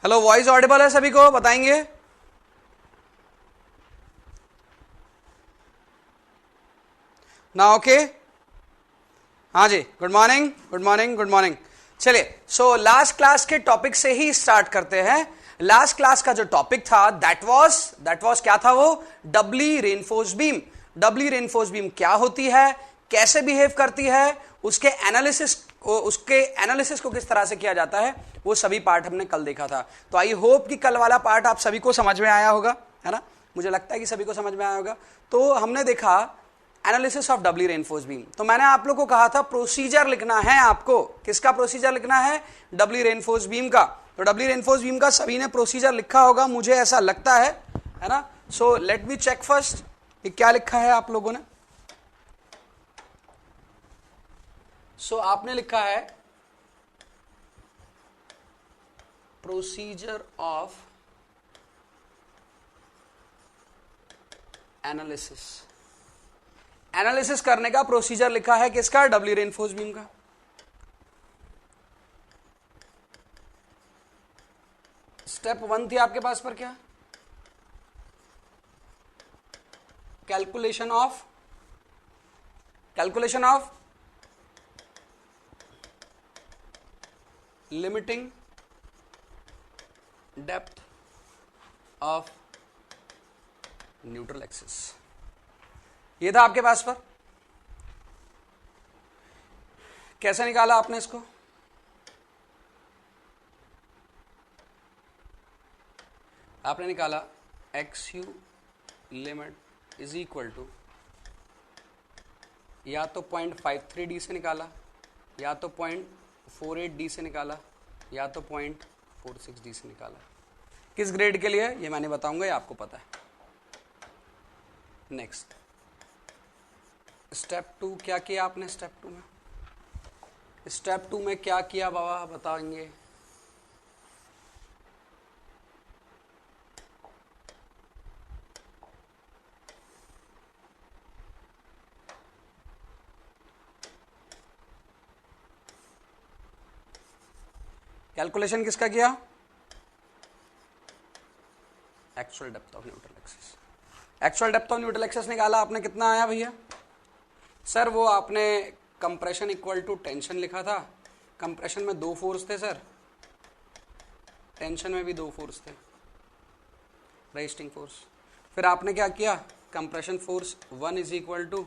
Hello, voice Audible है सभी को? बताएंगे? ना ओके? हाँ जी, good morning good morning good morning. चलिए, सो लास्ट क्लास के टॉपिक से ही स्टार्ट करते हैं। लास्ट क्लास का जो टॉपिक था दैट वाज क्या था? वो डबली रेनफोर्स बीम। डबली रेनफोर्स बीम क्या होती है, कैसे बिहेव करती है, उसके एनालिसिस को किस तरह से किया जाता है, वो सभी पार्ट हमने कल देखा था। तो आई होप कि कल वाला पार्ट आप सभी को समझ में आया होगा, है ना? मुझे लगता है कि सभी को समझ में आया होगा। तो हमने देखा analysis of Dabali reinforce beam. तो मैंने आप लोग को कहा था प्रोसीजर लिखना है आपको। किसका प्रोसीजर लिखना है? डबली रेनफोर्स बीम का। तो डबली रेनफोर्स बीम का सभी ने प्रोसीजर लिखा होगा, मुझे ऐसा लगता है ना? So let me check first कि क्या लिखा है आप लोगों ने। सो आपने लिखा है प्रोसीजर ऑफ एनालिसिस। एनालिसिस करने का प्रोसीजर लिखा है किसका? डबली रेनफोर्स बीम का। स्टेप 1 थी आपके पास पर क्या? Calculation of limiting depth of neutral axis. ये था आपके पास पर। कैसे निकाला आपने इसको? आपने निकाला x u limit is equal to, या तो 0.53d से निकाला, या तो 0.48d से निकाला, या तो 0.46d से निकाला। किस ग्रेड के लिए ये मैंने बताऊंगा, ये आपको पता है। नेक्स्ट स्टेप 2 क्या किया आपने? स्टेप 2 में क्या किया बाबा बताएंगे? कैलकुलेशन किसका किया? Actual depth of neutral axis. Actual depth of neutral axis निकाला आपने, कितना आया भैया? सर वो आपने कंप्रेशन इक्वल टू टेंशन लिखा था। कंप्रेशन में 2 फोर्स थे सर, टेंशन में भी 2 फोर्स थे, रेजिस्टिंग फोर्स। फिर आपने क्या किया? Compression force 1 is equal to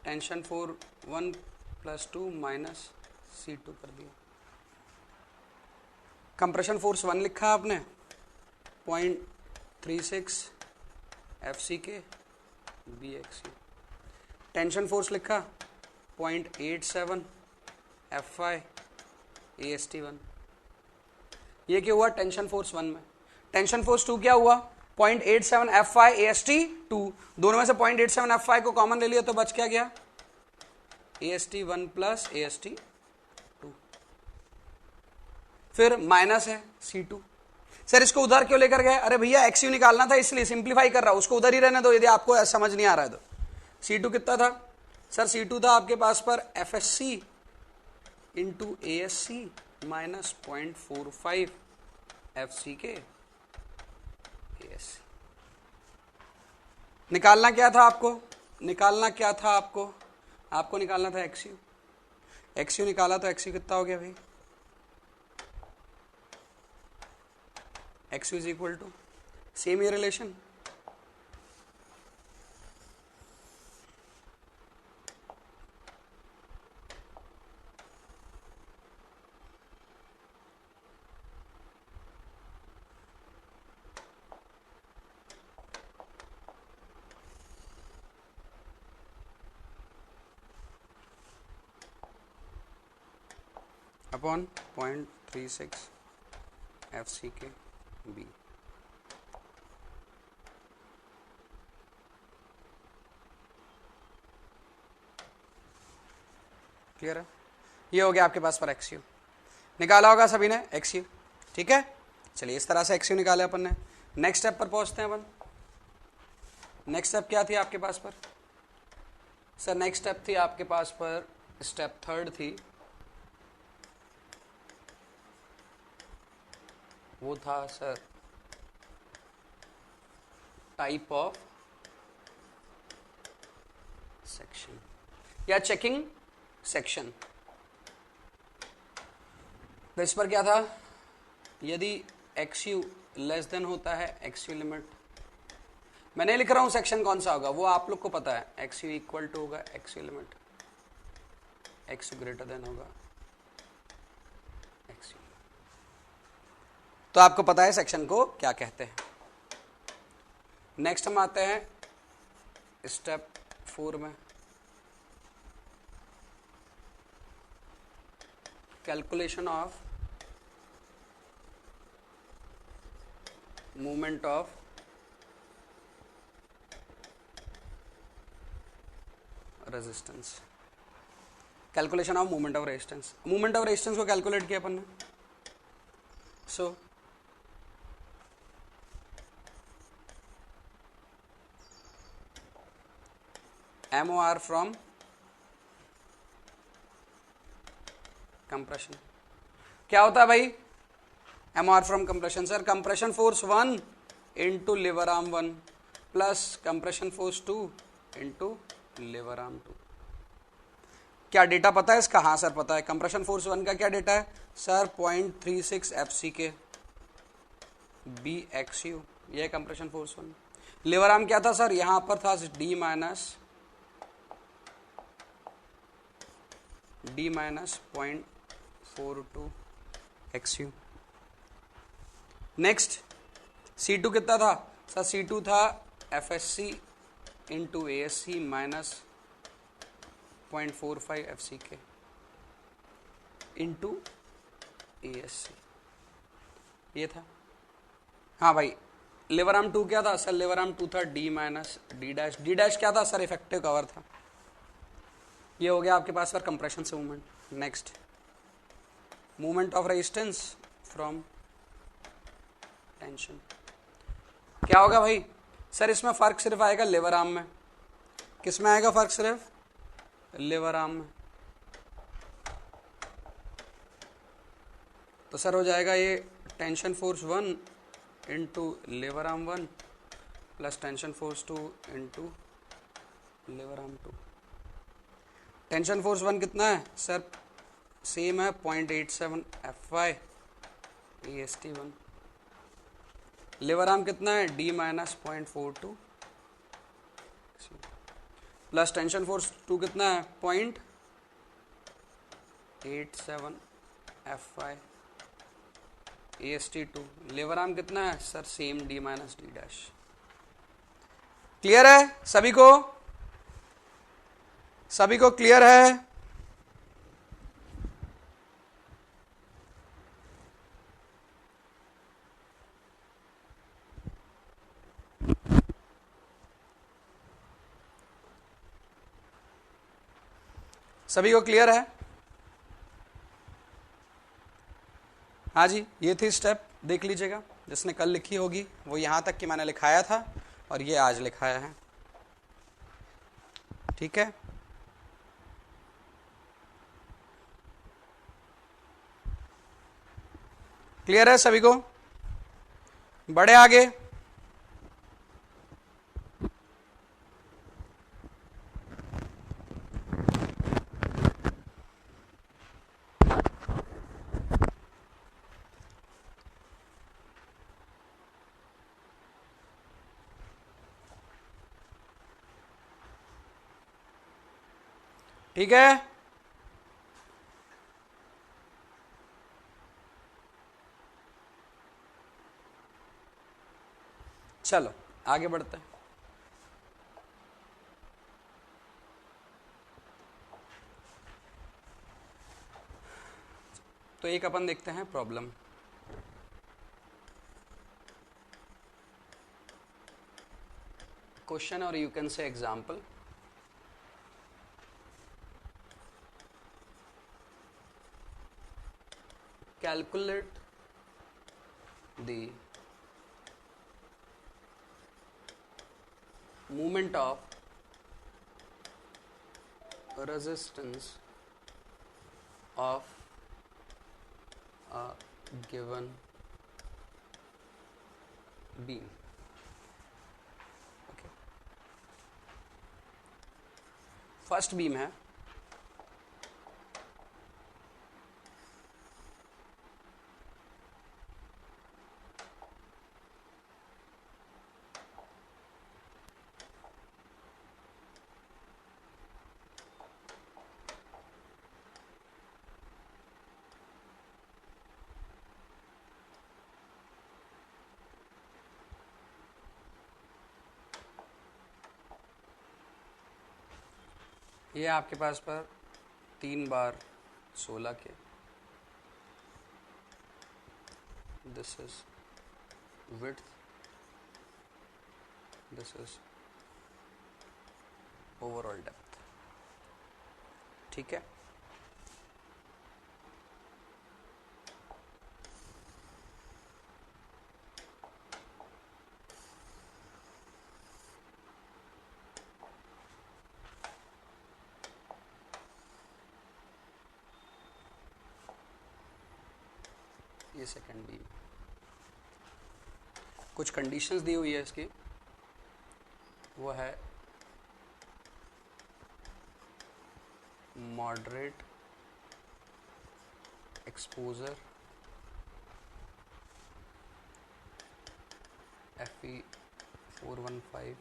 tension force 1 + 2 minus C2 कर दिया। कंप्रेशन फोर्स 1 लिखा आपने 0.36 FCK BXU। टेंशन फोर्स लिखा 0.87 FI AST1। ये क्या हुआ टेंशन फोर्स 1 में? टेंशन फोर्स 2 क्या हुआ? 0.87 FI AST2। दोनों में से 0.87 FI को कॉमन ले लिया तो बच क्या गया? AST1 + AST2। फिर माइनस है C2। सर इसको उधर क्यों लेकर गए? अरे भैया XU निकालना था, इसलिए सिंप्लीफाई कर रहा हूं, उसको उधर ही रहने दो यदि आपको समझ नहीं आ रहा है तो। C2 कितना था सर? C2 था आपके पास पर FSC into ASC minus 0.45 FCK ASC। निकालना क्या था आपको? आपको निकालना था XU निकाला तो XU कितना हो गया भाई? XU is equal to, same ये relation, upon 0.36 FCK B। Clear है? ये हो गया आपके पास पर XU। निकाला होगा सभी ने XU, ठीक है? चलिए इस तरह से XU निकाले अपन ने। नेक्स्ट स्टेप पर पहुंचते हैं अपन। नेक्स्ट स्टेप क्या थी आपके पास पर? सर नेक्स्ट स्टेप थी आपके पास पर, स्टेप 3 थी वो था सर टाइप ऑफ सेक्शन या चेकिंग सेक्शन। तो इस पर क्या था, यदि एक्स यू लेस देन होता है एक्स यू लिमिट, मैं नहीं लिख रहा हूं सेक्शन कौन सा होगा, वो आप लोग को पता है, एक्स यू इक्वल टू होगा x u limit x you greater than होगा एक्स यू। तो आपको पता है सेक्शन को क्या कहते हैं। नेक्स्ट हम आते हैं स्टेप 4 में, calculation of movement of resistance. Calculation of movement of resistance, movement of resistance को कैलकुलेट किया अपन ने। सो MOR फ्रॉम कंप्रेशन। क्या होता है भाई MOR from compression? Sir compression force 1 into liver arm 1 plus compression force 2 into liver arm 2। क्या data पता है इसका? हाँ सर पता है। कंप्रेशन फोर्स 1 का क्या डेटा है सर? 0.36 FCK BXU, यह है कंप्रेशन फोर्स 1। लिवर आर्म क्या था सर? यहां पर था D minus 0.42 XU। Next C2 कितना था सर? C2 था FSC into ASC minus 0.45 FCK into ASC, ये था। हाँ भाई लिवर आर्म 2 क्या था सर? लिवर आर्म 2 था D minus D dash. D dash क्या था सर? इफेक्टिव कवर था। ये हो गया आपके पास सर कंप्रेशन से movement. Next movement of resistance from tension. क्या होगा भाई सर? इसमें फर्क सिर्फ आएगा लिवर आर्म में। किस में आएगा फर्क? सिर्फ लिवर आर्म में। तो सर हो जाएगा ये tension force 1 into liver arm 1 plus tension force 2 into liver arm 2। Tension force 1 कितना है सर? सेम है 0.87 FY AST1। लिवर आर्म कितना है? D minus 0.42 plus tension force 2 कितना है? 0.87 FY AST2। लिवर आर्म कितना है sir? Same D minus D dash. Clear है सभी को? सभी को क्लियर है? सभी को क्लियर है? हाँ जी, ये थी स्टेप, देख लीजिएगा। जिसने कल लिखी होगी वो यहां तक कि मैंने लिखाया था और ये आज लिखाया है। ठीक है, क्लियर है सभी को? बढ़े आगे। ठीक है, चलो आगे बढ़ते हैं। तो एक अपन देखते हैं प्रॉब्लम। क्वेश्चन और you can say example. Calculate the movement of resistance of a given beam. Okay, first beam है, ये आपके पास पर 3 बार 16 के, this is width, this is overall depth. ठीक है, ये सेकंड बीम। कुछ कंडीशंस दी हुई है इसकी, वो है moderate exposure, Fe415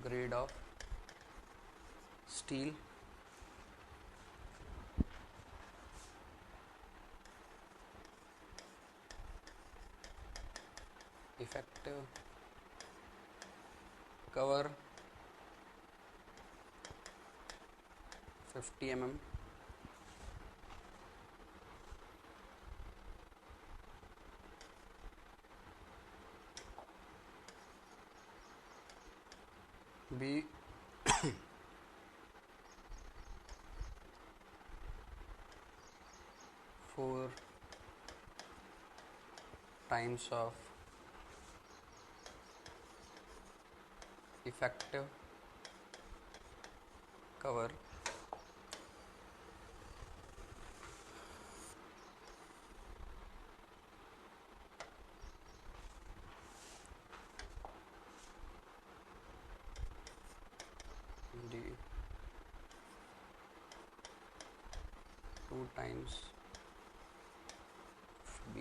grade of steel, effective cover 50 mm, b 4 times of effective cover D 2 times B।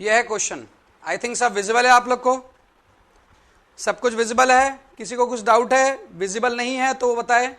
यह है क्वेश्चन। आई थिंक सब विजिबल है आप लोग को, सब कुछ विजिबल है? किसी को कुछ डाउट है? विजिबल नहीं है तो वो बताए।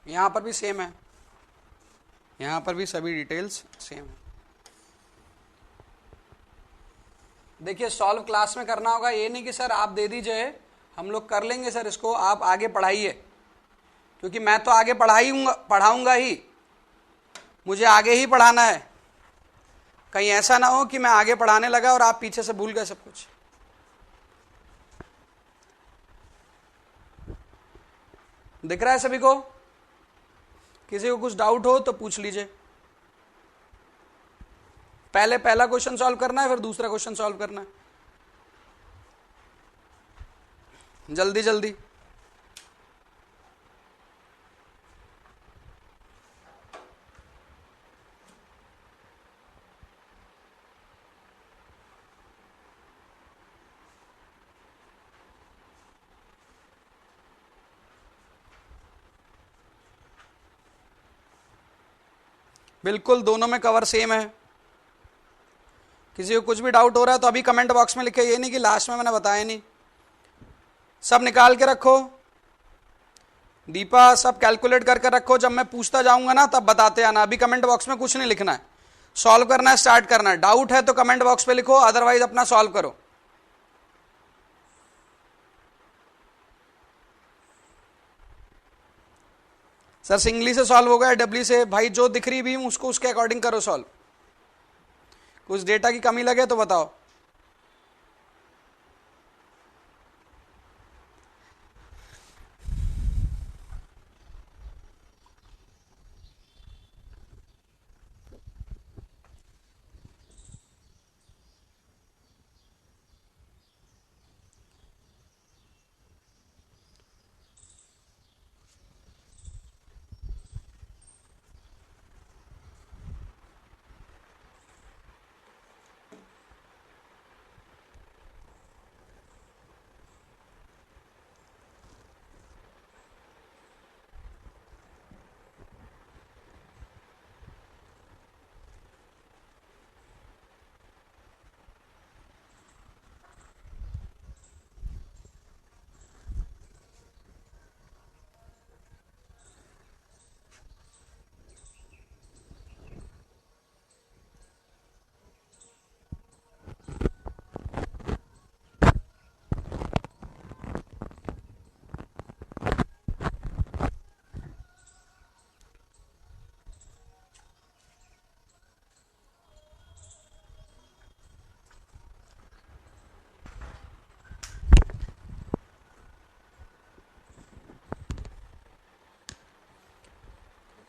यहां पर भी सेम है, यहां पर भी सभी डिटेल्स सेम है। देखिए सॉल्व क्लास में करना होगा, ये नहीं कि सर आप दे दीजिए हम लोग कर लेंगे सर इसको, आप आगे पढ़ाइए, क्योंकि मैं तो आगे पढ़ाऊंगा ही, मुझे आगे ही पढ़ाना है। कहीं ऐसा ना हो कि मैं आगे पढ़ाने लगा और आप पीछे से भूल गए सब कुछ। दिख रहा है सभी को? किसी को कुछ डाउट हो तो पूछ लीजिए। पहले पहला क्वेश्चन सॉल्व करना है, फिर दूसरा क्वेश्चन सॉल्व करना है, जल्दी जल्दी। बिल्कुल दोनों में कवर सेम है। किसी को कुछ भी डाउट हो रहा है तो अभी कमेंट बॉक्स में लिखे, ये नहीं कि लास्ट में मैंने बताया नहीं। सब निकाल के रखो, दीपा सब कैलकुलेट करके रखो, जब मैं पूछता जाऊंगा ना तब बताते आना। अभी कमेंट बॉक्स में कुछ नहीं लिखना है, सॉल्व करना है, स्टार्ट करना है। डाउट है तो कमेंट बॉक्स पे लिखो, अदरवाइज अपना सॉल्व करो। सर सिंगली से सॉल्व होगा या डबली से? भाई जो दिख रही भी हूं उसको उसके अकॉर्डिंग करो सॉल्व। कुछ डेटा की कमी लगे तो बताओ।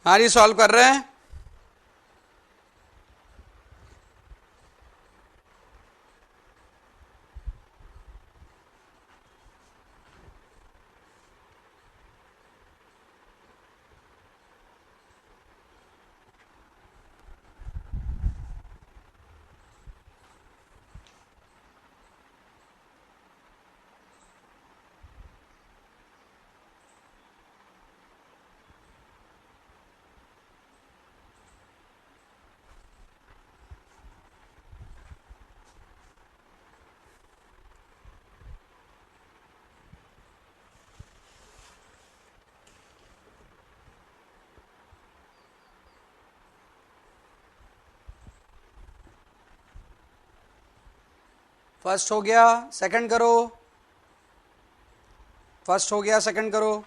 हाँ जी सॉल्व कर रहे हैं। फर्स्ट हो गया, सेकंड करो। फर्स्ट हो गया, सेकंड करो।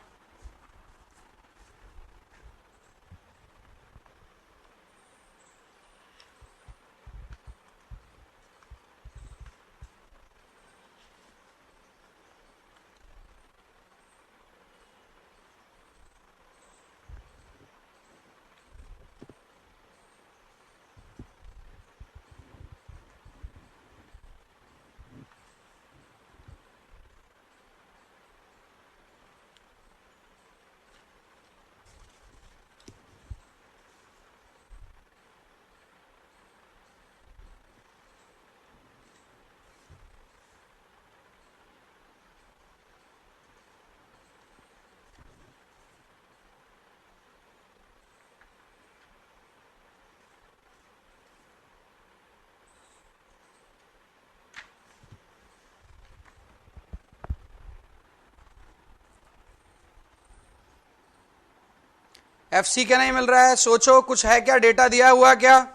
FC क्या नहीं मिल रहा है, सोचो कुछ है क्या, डेटा दिया हुआ क्या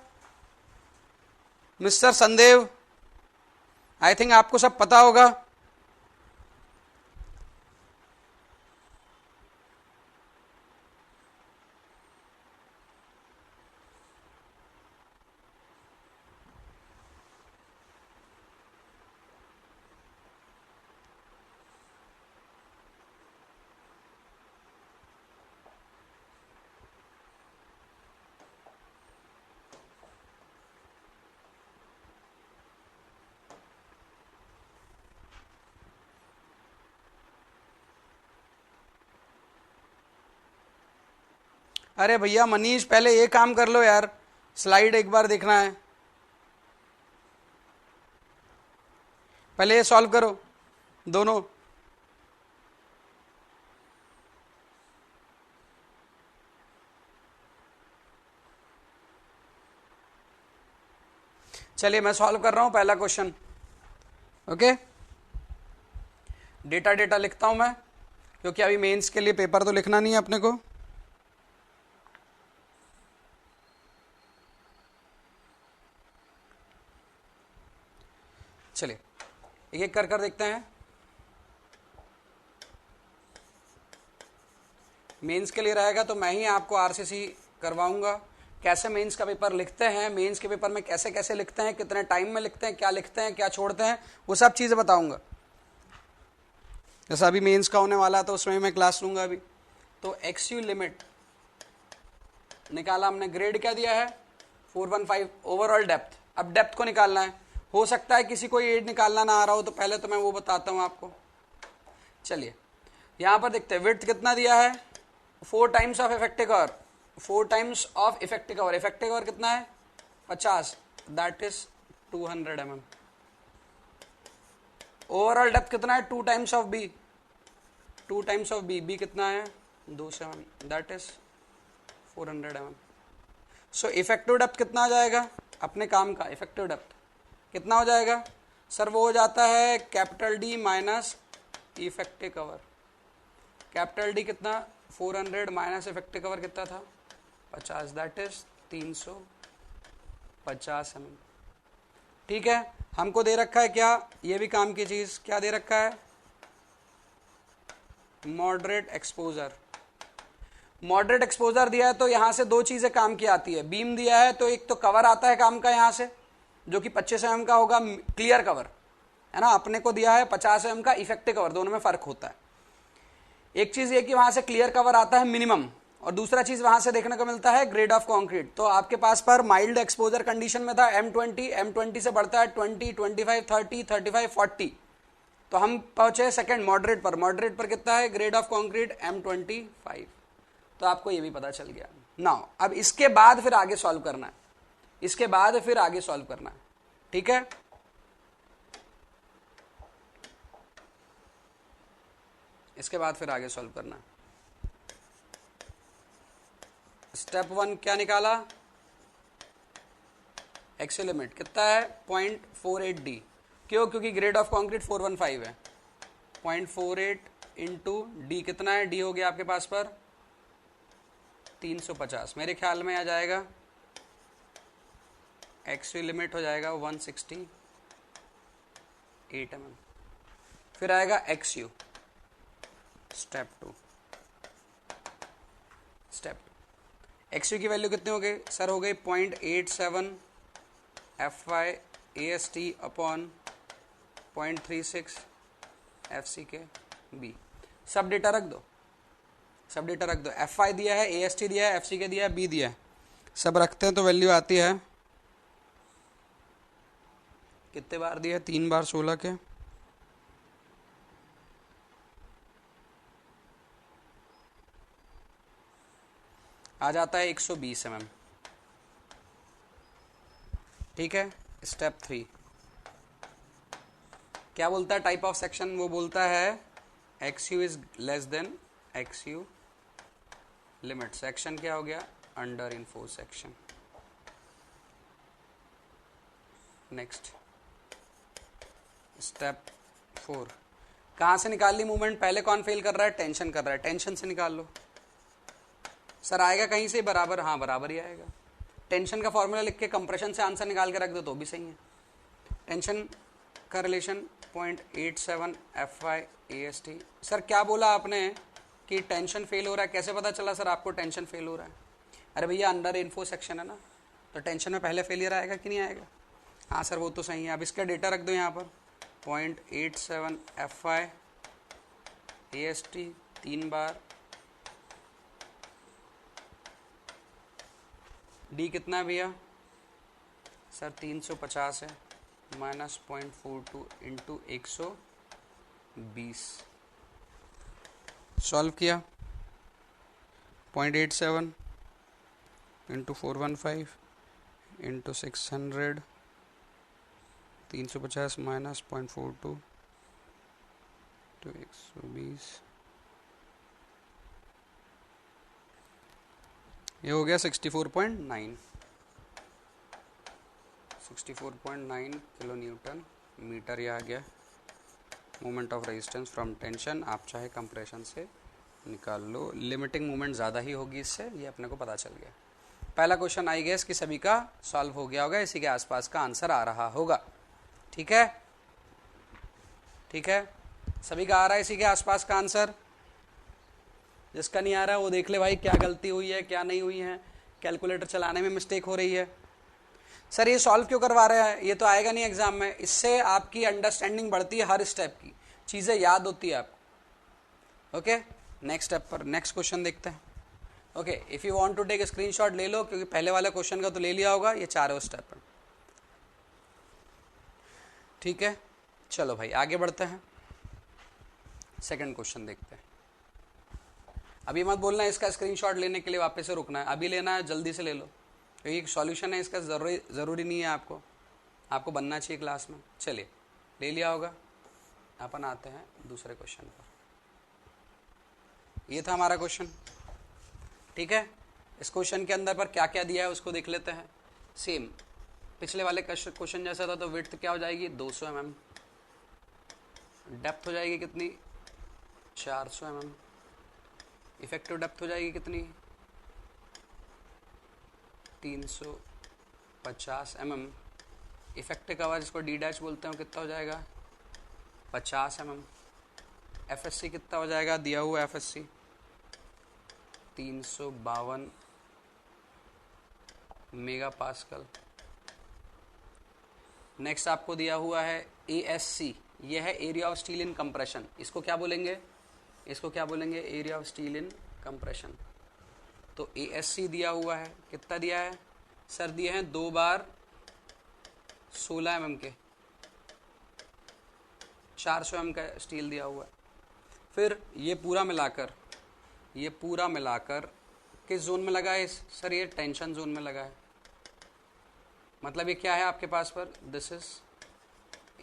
मिस्टर संदेव? आई थिंक आपको सब पता होगा। अरे भैया मनीष, पहले ये काम कर लो यार, स्लाइड एक बार देखना है, पहले ये सॉल्व करो दोनों। चलिए मैं सॉल्व कर रहा हूं पहला क्वेश्चन। ओके, डेटा डेटा लिखता हूं मैं, क्योंकि अभी मेंस के लिए पेपर तो लिखना नहीं है अपने को। चलिए एक एक कर देखते हैं। मेंस के लिए रहेगा तो मैं ही आपको आरसीसी करवाऊंगा। कैसे मेंस का पेपर लिखते हैं, मेंस के पेपर में कैसे कैसे लिखते हैं, कितने टाइम में लिखते हैं, क्या लिखते हैं, क्या छोड़ते हैं, वो सब चीज़ें बताऊंगा। जैसा अभी मेंस का होने वाला है तो उसमें मैं क्लास लूंगा अभी। तो XU लिमिट निकाला हमने, ग्रेड क्या दिया है 415, ओवरऑल डेप्थ। अब डेप्थ को निकालना है, हो सकता है किसी को ये निकालना ना आ रहा हो, तो पहले तो मैं वो बताता हूं आपको। चलिए यहां पर देखते हैं, विड्थ कितना दिया है 4 times of effective cover, 4 times of effective cover. Effective cover कितना है 50, that is 200 mm। Overall depth कितना है 2 times of b, 2 times of b, b कितना है 200 mm, that is 400 mm। So effective depth कितना आ जाएगा अपने काम का, इफेक्टिव डेप्थ कितना हो जाएगा सर? वो हो जाता है capital D minus effective cover. Capital D कितना 400 माइनस इफेक्टिव कवर कितना था 50, दैट इज 350 mm। ठीक है, हमको दे रखा है क्या, ये भी काम की चीज, क्या दे रखा है मॉडरेट एक्सपोजर। मॉडरेट एक्सपोजर दिया है तो यहां से दो चीजें काम की आती है। बीम दिया है तो एक तो कवर आता है काम का यहां से, जो कि 25 mm का होगा क्लियर कवर, है ना। अपने को दिया है 50 mm का इफेक्टिव कवर, दोनों में फर्क होता है। एक चीज ये कि वहां से क्लियर कवर आता है मिनिमम, और दूसरा चीज वहां से देखने को मिलता है ग्रेड ऑफ कंक्रीट। तो आपके पास पर माइल्ड एक्सपोजर कंडीशन में था M20, M20 से बढ़ता है 20, 25, 30, 35, 40। तो हम पहुंचे सेकंड मॉडरेट पर। मॉडरेट पर कितना है ग्रेड ऑफ कंक्रीट M25। तो आपको ये भी पता चल गया। नाउ अब इसके बाद फिर आगे सॉल्व करना है, इसके बाद फिर आगे सॉल्व करना है, ठीक है। इसके बाद फिर आगे सॉल्व करना है। स्टेप 1 क्या निकाला, एक्स लिमिट कितना है 0.48 डी। क्यों? क्योंकि ग्रेड ऑफ कंक्रीट 415 है। 0.48 इंटू डी कितना है, डी हो गया आपके पास पर 350, मेरे ख्याल में आ जाएगा एक्स लिमिट हो जाएगा 168 mm। फिर आएगा x you, step 2। Step x you की वैल्यू कितनी हो गई सर? हो गई 0.87 FY AST upon 0.36 FCK B। सब डेटा रख दो, सब डेटा रख दो। FY दिया है, AST दिया है, FCK दिया है, B दिया है, सब रखते हैं तो वैल्यू आती है कितने बार दिया है, 3 बार 16 के, आ जाता है 120 mm। ठीक है। स्टेप 3 क्या बोलता है टाइप ऑफ सेक्शन? वो बोलता है XU is less than XU limit. Section क्या हो गया? Under enforce section. Next step 4, कहां से निकाल ली मूवमेंट? पहले कौन फेल कर रहा है? टेंशन कर रहा है, टेंशन से निकाल लो। सर आएगा कहीं से बराबर, हाँ बराबर ही आएगा। टेंशन का फॉर्मूला लिख के कंप्रेशन से आंसर निकाल के रख दो तो भी सही है। टेंशन का रिलेशन 0.87 FY AST। सर क्या बोला आपने कि टेंशन फेल हो रहा है, कैसे पता चला सर आपको टेंशन फेल हो रहा है? अरे भैया अंडर इन्फो सेक्शन है ना, तो टेंशन में पहले फेलियर आएगा कि नहीं आएगा? हाँ सर वो तो सही है। अब इसका डेटा रख दो यहाँ पर 0.87 FY AST 3 बार। डी कितना है भैया? सर 350 है, माइनस 0.42 इंटू 120। सॉल्व किया 0.87 इंटू 415 इंटू 600, 350 माइनस 0.42 तो 120, ये हो गया 64.9 किलो न्यूटन मीटर। ये आ गया moment of resistance from tension. आप चाहे कंप्रेशन से निकाल लो, लिमिटिंग मोमेंट ज़्यादा ही होगी इससे, ये अपने को पता चल गया। पहला क्वेश्चन आई गेस कि सभी का सॉल्व हो गया होगा, इसी के आसपास का आंसर आ रहा होगा। ठीक है, ठीक है, सभी का आ रहा है इसी के आसपास का आंसर। जिसका नहीं आ रहा है वो देख ले भाई क्या गलती हुई है क्या नहीं हुई है, कैलकुलेटर चलाने में मिस्टेक हो रही है। सर ये सॉल्व क्यों करवा रहे हैं, ये तो आएगा नहीं एग्जाम में। इससे आपकी अंडरस्टैंडिंग बढ़ती है, हर स्टेप की चीज़ें याद होती है आपको। ओके, नेक्स्ट स्टेप पर नेक्स्ट क्वेश्चन देखते हैं। Okay, if you want to take screenshot ले लो, क्योंकि पहले वाले क्वेश्चन का तो ले लिया होगा, ये चारों स्टेप पर। ठीक है, चलो भाई आगे बढ़ते हैं, सेकंड क्वेश्चन देखते हैं। अभी मत बोलना इसका स्क्रीनशॉट लेने के लिए वापस से रुकना है, अभी लेना है जल्दी से ले लो, क्योंकि सॉल्यूशन है इसका, ज़रूरी नहीं है आपको बनना चाहिए क्लास में। चलिए ले लिया होगा, अपन आते हैं दूसरे क्वेश्चन पर। ये था हमारा क्वेश्चन। ठीक है, इस क्वेश्चन के अंदर पर क्या क्या दिया है उसको देख लेते हैं। सेम पिछले वाले क्वेश्चन जैसा था, तो विड्थ क्या हो जाएगी 200 mm, डेप्थ हो जाएगी कितनी 400 mm, इफेक्टिव डेप्थ हो जाएगी कितनी 350 mm, इफेक्टिव कवर जिसको डी डैश बोलते हैं कितना हो जाएगा 50 mm, एफएससी कितना हो जाएगा, दिया हुआ एफएससी 352 मेगा पास्कल। नेक्स्ट आपको दिया हुआ है ASC, यह है area of steel in compression. इसको क्या बोलेंगे, इसको क्या बोलेंगे, area of steel in compression. तो ASC दिया हुआ है, कितना दिया है सर, दिए हैं 2 बार 16 mm के, 400 mm का स्टील दिया हुआ है। फिर ये पूरा मिलाकर किस जोन में लगा है सर, ये टेंशन जोन में लगा है। मतलब ये क्या है आपके पास पर, दिस इज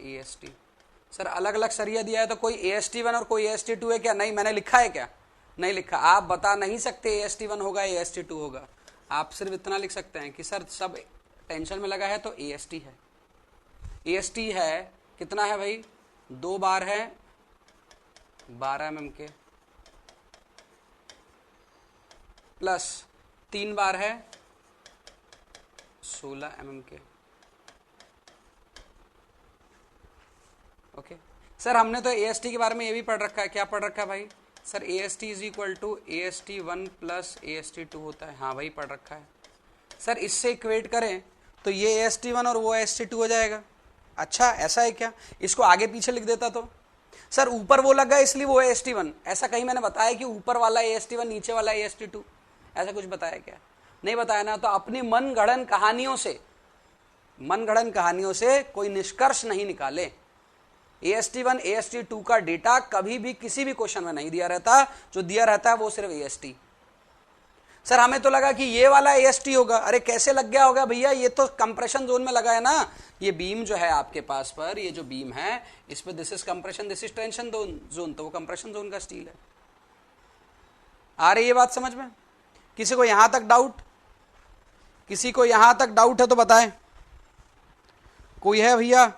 AST। सर अलग अलग सरिया दिया है, तो कोई AST1 और कोई AST2 है क्या? नहीं, मैंने लिखा है क्या? नहीं लिखा। आप बता नहीं सकते AST1 होगा AST2 होगा, आप सिर्फ इतना लिख सकते हैं कि सर सब टेंशन में लगा है तो AST है। AST है कितना है भाई, 2 बार है 12 mm के, प्लस 3 बार है 16 mm के। ओके सर, हमने तो AST के बारे में ये भी पढ़ रखा है, क्या पढ़ रखा है भाई sir, AST is equal to AST1 plus AST2 होता है। हाँ भाई पढ़ रखा है सर, इससे इक्वेट करें तो ये AST1 और वो AST2 हो जाएगा। अच्छा ऐसा है क्या, इसको आगे पीछे लिख देता तो सर, ऊपर वो लगा इसलिए वो AST1, ऐसा कहीं मैंने बताया कि ऊपर वाला AST1 नीचे वाला AST2, ऐसा कुछ बताया क्या? नहीं बताया ना। तो अपनी मनगढ़ंत कहानियों से कोई निष्कर्ष नहीं निकाले। AST1 AST2 का डेटा कभी भी किसी भी क्वेश्चन में नहीं दिया रहता, जो दिया रहता है वो सिर्फ AST। सर हमें तो लगा कि ये वाला AST होगा, अरे कैसे लग गया होगा भैया, ये तो कंप्रेशन जोन में लगा है ना। ये बीम जो है आपके पास पर, ये जो बीम है इस पर this is compression, this is tension zone, तो वो कंप्रेशन जोन का स्टील है। आ रही है बात समझ में? किसी को यहां तक डाउट, किसी को यहां तक डाउट है तो बताएं, कोई है भैया?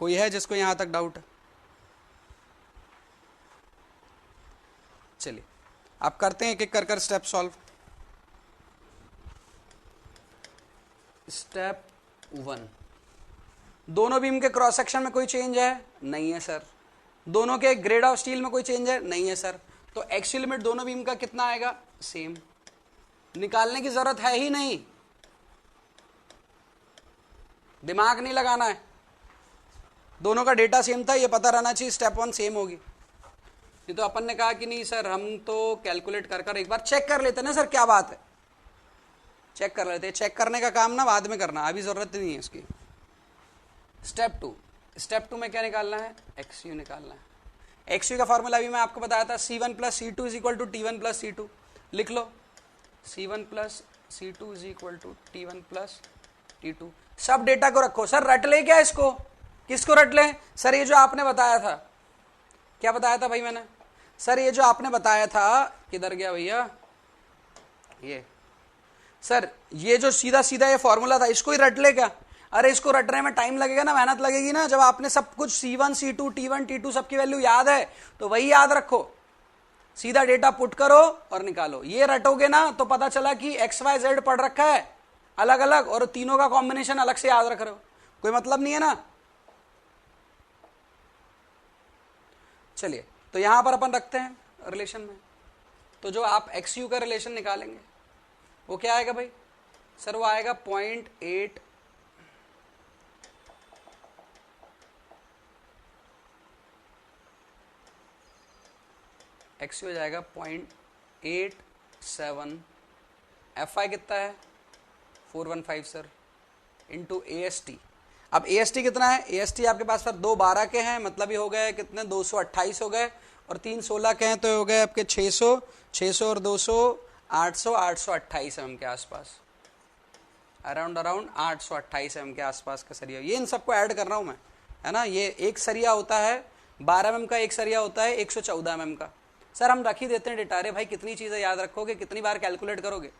कोई है जिसको यहां तक डाउट है? चलिए आप करते हैं एक एक कर स्टेप सॉल्व। स्टेप 1, दोनों बीम के क्रॉस सेक्शन में कोई चेंज है? नहीं है सर। दोनों के ग्रेड ऑफ स्टील में कोई चेंज है? नहीं है सर। तो एक्सियल लिमिट दोनों बीम का कितना आएगा? सेम। निकालने की जरूरत है ही नहीं, दिमाग नहीं लगाना है, दोनों का डेटा सेम था, ये पता रहना चाहिए स्टेप 1 सेम होगी। ये तो अपन ने कहा कि नहीं सर हम तो कैलकुलेट कर कर एक बार चेक कर लेते ना सर, क्या बात है, चेक कर लेते। चेक करने का काम ना बाद में करना, अभी जरूरत नहीं है इसकी। स्टेप 2, स्टेप 2 में क्या निकालना है? एक्सयू निकालना है। एक्सयू का फॉर्मूला भी मैं आपको बताया था, C1 plus C2 is equal to T1 plus C2। लिख लो, C1 plus C2 is equal to T1 plus T2। सब डेटा को रखो। सर रट ले क्या इसको? किसको रट ले? सर ये जो आपने बताया था, क्या बताया था भाई मैंने? सर ये जो आपने बताया था, किधर गया भैया ये? सर ये जो सीधा सीधा ये फॉर्मूला था, इसको ही रट ले क्या? अरे इसको रटने में टाइम लगेगा ना, मेहनत लगेगी ना। जब आपने सब कुछ C1 C2 T1 T2 सबकी वैल्यू याद है तो वही याद रखो, सीधा डेटा पुट करो और निकालो। ये रटोगे ना तो पता चला कि XYZ पढ़ रखा है अलग अलग और तीनों का कॉम्बिनेशन अलग से याद रख रहे हो, कोई मतलब नहीं है ना। चलिए तो यहां पर अपन रखते हैं रिलेशन में, तो जो आप XU का रिलेशन निकालेंगे वो क्या आएगा भाई? सर वो आएगा 0.8 XU हो जाएगा 0.87। FI कितना है? 415 सर, इंटू AST। अब AST कितना है? AST आपके पास पर 2 12 के हैं, मतलब ये हो गए कितने? 228 हो गए, और 3 16 के हैं तो हो गए आपके 600 600 और 200 800 828 mm के आसपास, अराउंड 828 mm के आसपास का सरिया। ये इन सबको ऐड कर रहा हूं मैं, है ना। ये एक सरिया होता है 12 mm का, एक सरिया होता है 114 mm का। सर हम रख ही देते हैं डेटा। अरे भाई कितनी चीजें याद रखोगे, कितनी बार कैलकुलेट करोगे?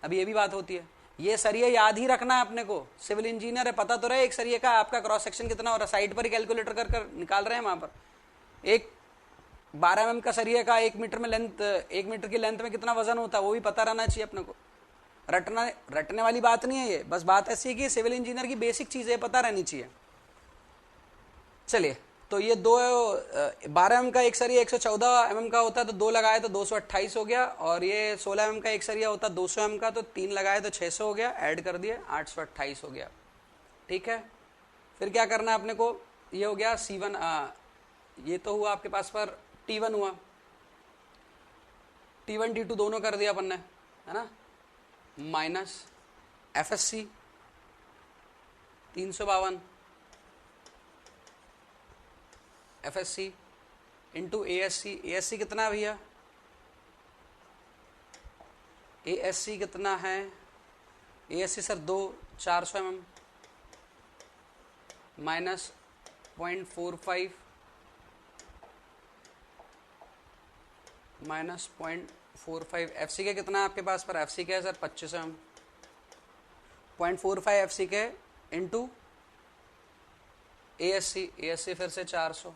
अब ये भी बात होती है, ये सरिया याद ही रखना है अपने को। सिविल इंजीनियर है, पता तो रहे एक सरिये का आपका क्रॉस सेक्शन कितना हो रहा है, साइड पर ही कैलकुलेटर कर कर निकाल रहे हैं वहां पर। एक 12 mm का सरिया का 1 मीटर में लेंथ, 1 मीटर की लेंथ में कितना वजन होता है वो भी पता रहना चाहिए अपने को। रटने वाली बात नहीं है ये, बस बात ऐसी है कि सिविल इंजीनियर की बेसिक चीजें पता रहनी चाहिए। चलिए तो ये 12 mm का एक सरिया 114 mm का होता है तो 2 लगाए तो 228 हो गया, और ये 16 mm का एक सरिया होता है 200 mm का तो 3 लगाए तो 600 हो गया, ऐड कर दिए 828 हो गया। ठीक है, फिर क्या करना है अपने को? ये हो गया C1, ये तो हुआ आपके पास पर T1 हुआ, T1 T2 दोनों कर दिया अपन ने, है ना, minus FSC 352 FSC into ASC। ASC कितना है भैया? ASC कितना है? ASC sir 400 mm minus 0.45 minus 0.45। FC के कितना है आपके पास पर? FC के है सर 25 mm, 0.45 FC के इंटू ASC। ASC फिर से 400,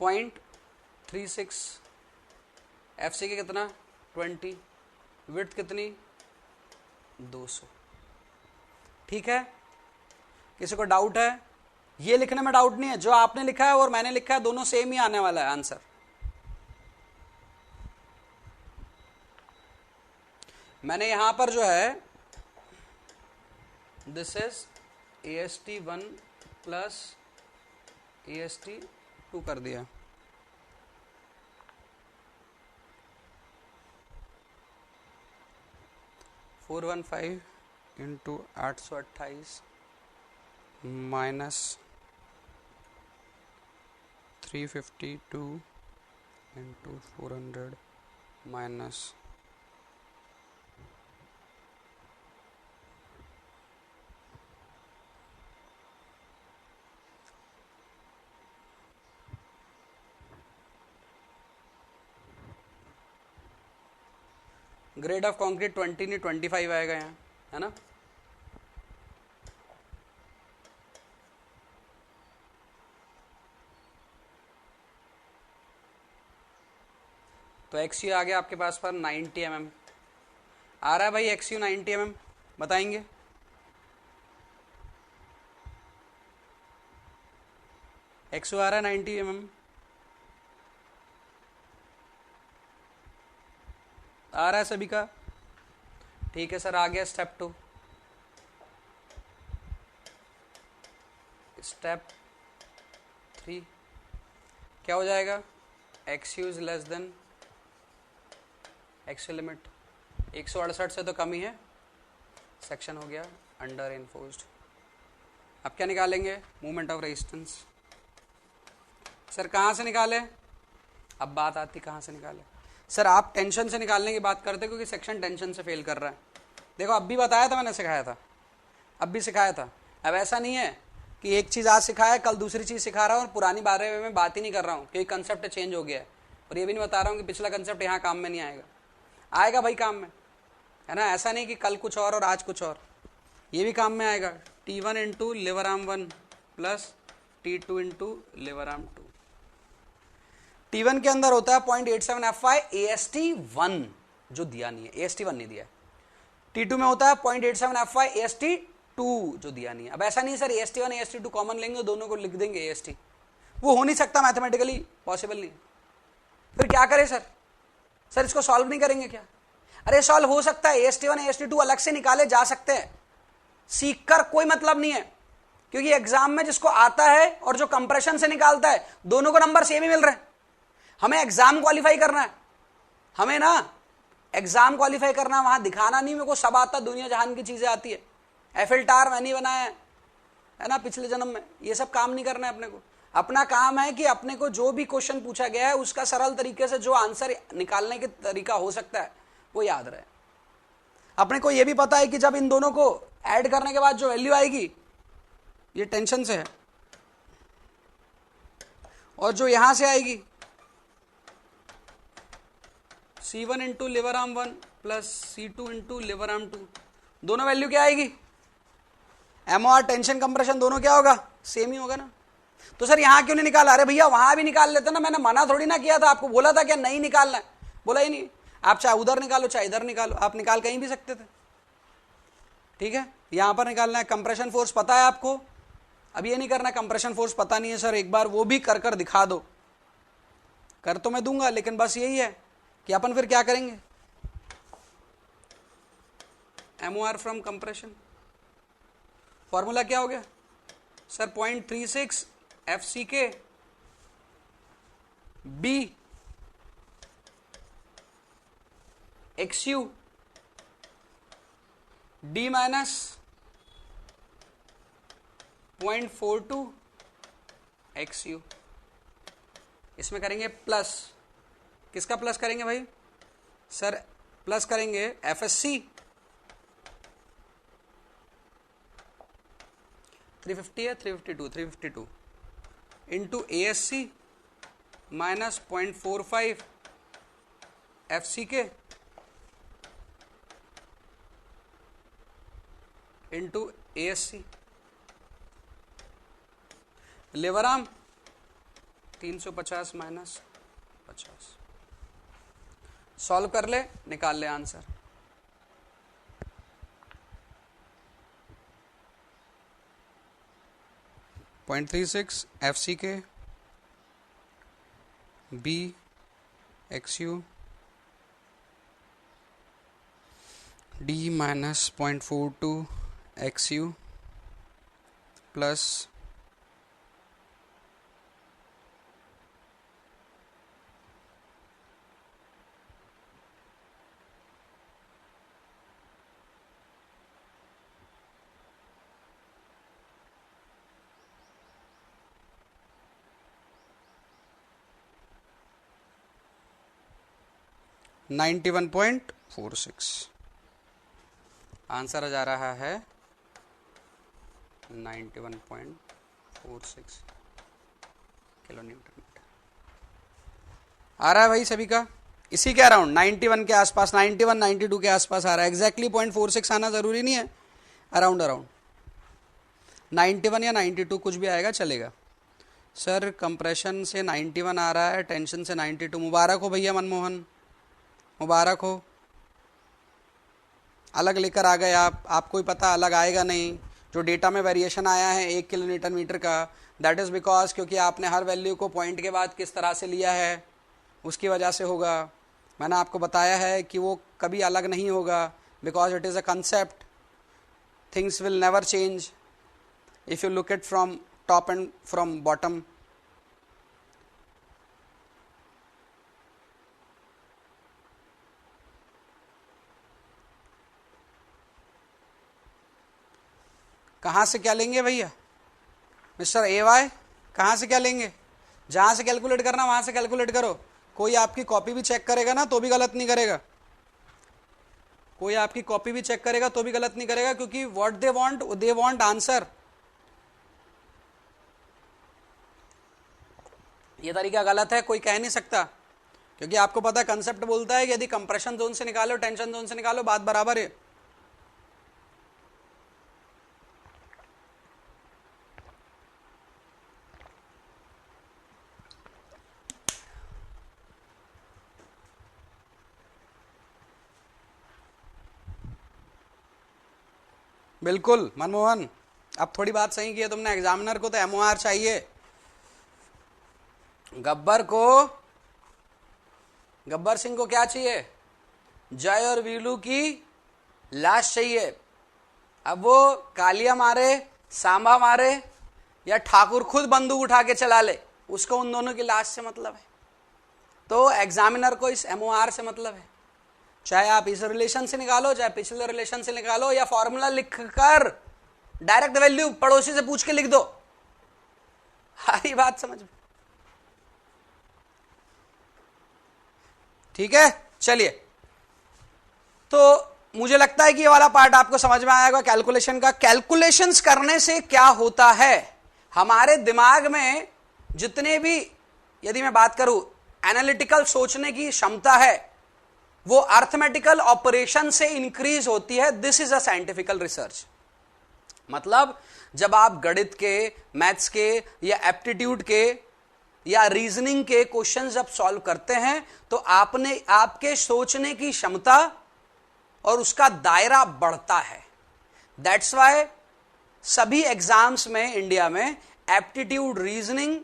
0.36। FC के कितना? 20। विड्थ कितनी? 200। ठीक है, किसी को डाउट है? ये लिखने में डाउट नहीं है, जो आपने लिखा है और मैंने लिखा है दोनों सेम ही आने वाला है आंसर। मैंने यहां पर जो है this is AST1 plus AST2 कर दिया। (415) into 828 minus 352 into 400 minus 20 grade of concrete 20 नहीं 25 आएगा यहाँ, है ना। तो XU आ गया आपके पास पर 90 mm आ रहा है भाई। XU 90 mm बताएंगे। XU आ रहा है 90 mm आ रहा है सभी का? ठीक है सर, आ गया स्टेप 2। स्टेप 3 क्या हो जाएगा? XU is less than XU limit 168 से तो कम ही है, सेक्शन हो गया अंडर इन्फोर्स्ड। अब क्या निकालेंगे? Movement of resistance. सर कहाँ से निकाले? अब बात आती कहाँ से निकाले। सर आप टेंशन से निकालने की बात करते क्योंकि सेक्शन टेंशन से फेल कर रहा है। देखो अब भी बताया था मैंने, सिखाया था, अब भी सिखाया था। अब ऐसा नहीं है कि एक चीज़ आज सिखाया कल दूसरी चीज़ सिखा रहा हूँ और पुरानी बारे में मैं बात ही नहीं कर रहा हूँ क्योंकि कंसेप्ट चेंज हो गया है। और ये भी नहीं बता रहा हूँ कि पिछला कंसेप्ट यहाँ काम में नहीं आएगा, आएगा भाई काम में, है ना। ऐसा नहीं कि कल कुछ और आज कुछ और, ये भी काम में आएगा। T1 into liver arm 1 plus T2 into liver arm 2। T1 के अंदर होता है 0.87 FY AST1 जो दिया नहीं है, AST1 नहीं दिया है। T2 में होता है 0.87 FY AST2 जो दिया नहीं है। अब ऐसा नहीं सर AST1 AST2 कॉमन लेंगे, दोनों को लिख देंगे AST, वो हो नहीं सकता, मैथमेटिकली पॉसिबल नहीं। फिर क्या करें सर? सर इसको सॉल्व नहीं करेंगे क्या? अरे सॉल्व हो सकता है, AST1 AST2 अलग से निकाले जा सकते हैं, सीख कर कोई मतलब नहीं है, क्योंकि एग्जाम में जिसको आता है और जो कंप्रेशन से निकालता है दोनों को नंबर सेम ही मिल रहे हैं। हमें एग्जाम क्वालिफाई करना है, हमें ना एग्जाम क्वालिफाई करना, वहां दिखाना नहीं मेरे को सब आता, दुनिया जहान की चीजें आती है, एफिल टावर मैंने बनाया है ना पिछले जन्म में। ये सब काम नहीं करना है अपने को। अपना काम है कि अपने को जो भी क्वेश्चन पूछा गया है उसका सरल तरीके से जो आंसर निकालने के तरीका हो सकता है वो याद रहे। अपने को ये भी पता है कि जब इन दोनों को ऐड करने के बाद जो वैल्यू आएगी ये टेंशन से है, और जो यहां से आएगी C1 into liver arm 1 plus C2 into liver arm 2, दोनों वैल्यू क्या आएगी? MOR टेंशन कंप्रेशन दोनों क्या होगा? सेम ही होगा ना। तो सर यहां क्यों नहीं निकाला? अरे भैया वहां भी निकाल लेते ना, मैंने मना थोड़ी ना किया था आपको, बोला था क्या नहीं निकालना है? बोला ही नहीं। आप चाहे उधर निकालो चाहे इधर निकालो, आप निकाल कहीं भी सकते थे, ठीक है। यहां पर निकालना है। कंप्रेशन फोर्स पता है आपको? अब ये नहीं करना कंप्रेशन फोर्स पता नहीं है सर, एक बार वो भी कर कर दिखा दो। कर तो मैं दूंगा, लेकिन बस यही है कि अपन फिर क्या करेंगे, MOR फ्रॉम कंप्रेशन। फॉर्मूला क्या हो गया sir? 0.36 FCK B XU D minus 0.42 XU। इसमें करेंगे प्लस, किसका प्लस करेंगे भाई? सर प्लस करेंगे FSC 350 है, 352 into ASC minus 0.45 FCK into ASC। Liver arm 350 minus 50। Solve कर ले, निकाल ले answer. .36 FCK B XU D minus 0.42 XU plus .46। Answer जा रहा है 91.46 किलो न्यूटन मीटर। आ रहा है भाई सभी का? इसी के अराउंड 91 के आसपास, 91 92 के आसपास आ रहा है। एग्जैक्टली 0.46 आना जरूरी नहीं है, अराउंड 91 या 92 कुछ भी आएगा चलेगा। सर कंप्रेशन से 91 आ रहा है, टेंशन से 92। मुबारक हो भैया मनमोहन, मुबारक हो, अलग लेकर आ गए आप, आपको ही पता अलग आएगा नहीं। जो डेटा में वेरिएशन आया है 1 किलोन्यूटन मीटर का, दैट इज़ बिकॉज क्योंकि आपने हर वैल्यू को पॉइंट के बाद किस तरह से लिया है उसकी वजह से होगा। मैंने आपको बताया है कि वो कभी अलग नहीं होगा, because it is a concept, things will never change if you look it from top and from bottom. कहाँ से क्या लेंगे भैया मिस्टर AY, कहाँ से क्या लेंगे? जहाँ से कैलकुलेट करना वहाँ से कैलकुलेट करो। कोई आपकी कॉपी भी चेक करेगा ना तो भी गलत नहीं करेगा, कोई आपकी कॉपी भी चेक करेगा तो भी गलत नहीं करेगा, क्योंकि व्हाट दे वांट आंसर। ये तरीका गलत है, कोई कह नहीं सकता, क्योंकि आपको पता है कंसेप्ट बोलता है कि यदि कंप्रेशन जोन से निकालो टेंशन जोन से निकालो बात बराबर है। बिल्कुल मनमोहन, अब थोड़ी बात सही की है तुमने। एग्जामिनर को तो MOR चाहिए, गब्बर सिंह को क्या चाहिए? जय और वीलू की लाश चाहिए। अब वो कालिया मारे, सांबा मारे या ठाकुर खुद बंदूक उठा के चला ले, उसको उन दोनों की लाश से मतलब है। तो एग्जामिनर को इस MOR से मतलब है, चाहे आप इस रिलेशन से निकालो चाहे पिछले रिलेशन से निकालो, या फॉर्मूला लिखकर डायरेक्ट वैल्यू पड़ोसी से पूछ के लिख दो। सारी बात समझ में, ठीक है। चलिए, तो मुझे लगता है कि ये वाला पार्ट आपको समझ में आएगा कैलकुलेशन का। कैलकुलेशंस करने से क्या होता है, हमारे दिमाग में जितने भी, यदि मैं बात करूं एनालिटिकल सोचने की क्षमता है, वो अर्थमेटिकल ऑपरेशन से इंक्रीज होती है। This is a scientifical research. मतलब जब आप गणित के, मैथ्स के या एप्टीट्यूड के या रीजनिंग के क्वेश्चन जब सॉल्व करते हैं तो आपके सोचने की क्षमता और उसका दायरा बढ़ता है। दैट्स वाई सभी एग्जाम्स में इंडिया में एप्टीट्यूड, रीजनिंग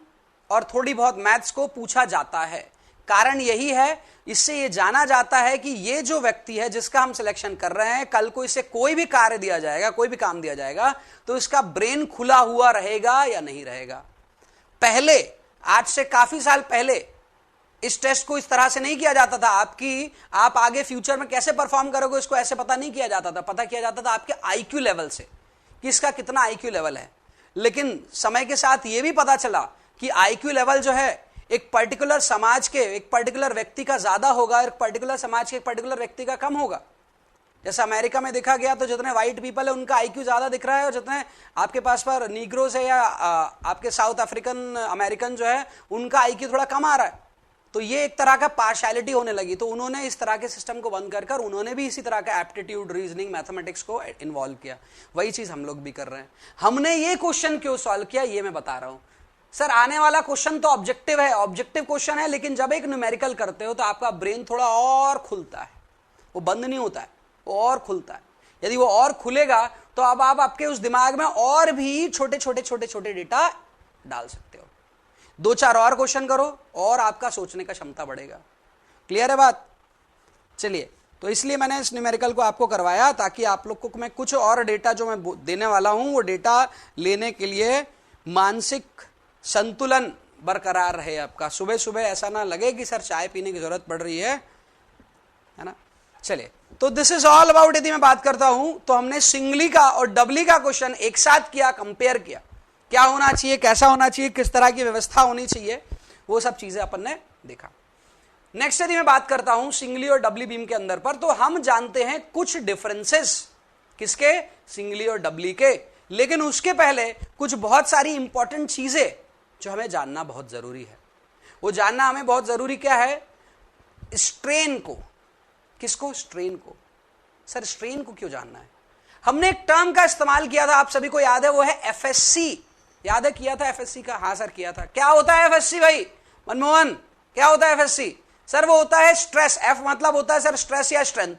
और थोड़ी बहुत मैथ्स को पूछा जाता है। कारण यही है, इससे ये जाना जाता है कि ये जो व्यक्ति है जिसका हम सिलेक्शन कर रहे हैं, कल को इसे कोई भी कार्य दिया जाएगा, कोई भी काम दिया जाएगा, तो इसका ब्रेन खुला हुआ रहेगा या नहीं रहेगा। पहले, आज से काफी साल पहले इस टेस्ट को इस तरह से नहीं किया जाता था। आप आगे फ्यूचर में कैसे परफॉर्म करोगे इसको ऐसे पता नहीं किया जाता था, पता किया जाता था आपके IQ लेवल से कि इसका कितना IQ लेवल है। लेकिन समय के साथ यह भी पता चला कि IQ लेवल जो है एक पर्टिकुलर समाज के, एक पर्टिकुलर व्यक्ति का ज्यादा होगा, एक पर्टिकुलर समाज के एक पर्टिकुलर व्यक्ति का कम होगा। जैसे अमेरिका में देखा गया तो जितने व्हाइट पीपल है उनका IQ ज्यादा दिख रहा है, और जितने आपके पास पर नीग्रोस है या आपके साउथ अफ्रीकन अमेरिकन जो है उनका IQ थोड़ा कम आ रहा है। तो ये एक तरह का पार्शियलिटी होने लगी। तो उन्होंने इस तरह के सिस्टम को बंद कर उन्होंने भी इसी तरह का एप्टीट्यूड, रीजनिंग, मैथमेटिक्स को इन्वॉल्व किया। वही चीज हम लोग भी कर रहे हैं। हमने ये क्वेश्चन क्यों सॉल्व किया ये मैं बता रहा हूं। सर आने वाला क्वेश्चन तो ऑब्जेक्टिव है, ऑब्जेक्टिव क्वेश्चन है, लेकिन जब एक न्यूमेरिकल करते हो तो आपका ब्रेन थोड़ा और खुलता है, वो बंद नहीं होता है, वो और खुलता है। यदि वो और खुलेगा तो अब आप आपके उस दिमाग में और भी छोटे छोटे डेटा डाल सकते हो। 2-4 और क्वेश्चन करो और आपका सोचने का क्षमता बढ़ेगा। क्लियर है बात? चलिए, तो इसलिए मैंने इस न्यूमेरिकल को आपको करवाया ताकि आप लोग को मैं कुछ और डेटा जो मैं देने वाला हूं वो डेटा लेने के लिए मानसिक संतुलन बरकरार रहे आपका। सुबह सुबह ऐसा ना लगे कि सर चाय पीने की जरूरत पड़ रही है ना। चलिए, तो दिस इज ऑल अबाउट। यदि मैं बात करता हूं तो हमने सिंगली का और डबली का क्वेश्चन एक साथ किया, कंपेयर किया, क्या होना चाहिए, कैसा होना चाहिए, किस तरह की व्यवस्था होनी चाहिए, वो सब चीजें अपन ने देखा। नेक्स्ट यदि मैं बात करता हूं सिंगली और डबली बीम के अंदर पर, तो हम जानते हैं कुछ डिफरेंसेस किसके, सिंगली और डबली के। लेकिन उसके पहले कुछ बहुत सारी इंपॉर्टेंट चीजें जो हमें जानना बहुत जरूरी है। वो जानना हमें बहुत जरूरी क्या है, स्ट्रेन को। किसको? स्ट्रेन को। सर स्ट्रेन को क्यों जानना है? हमने एक टर्म का इस्तेमाल किया था, आप सभी को याद है, वो है FSC। याद है, किया था FSC का? हाँ सर किया था। क्या होता है FSC भाई? मनमोहन, क्या होता है FSC? सर वो होता है स्ट्रेस, एफ मतलब होता है सर स्ट्रेस या स्ट्रेंथ,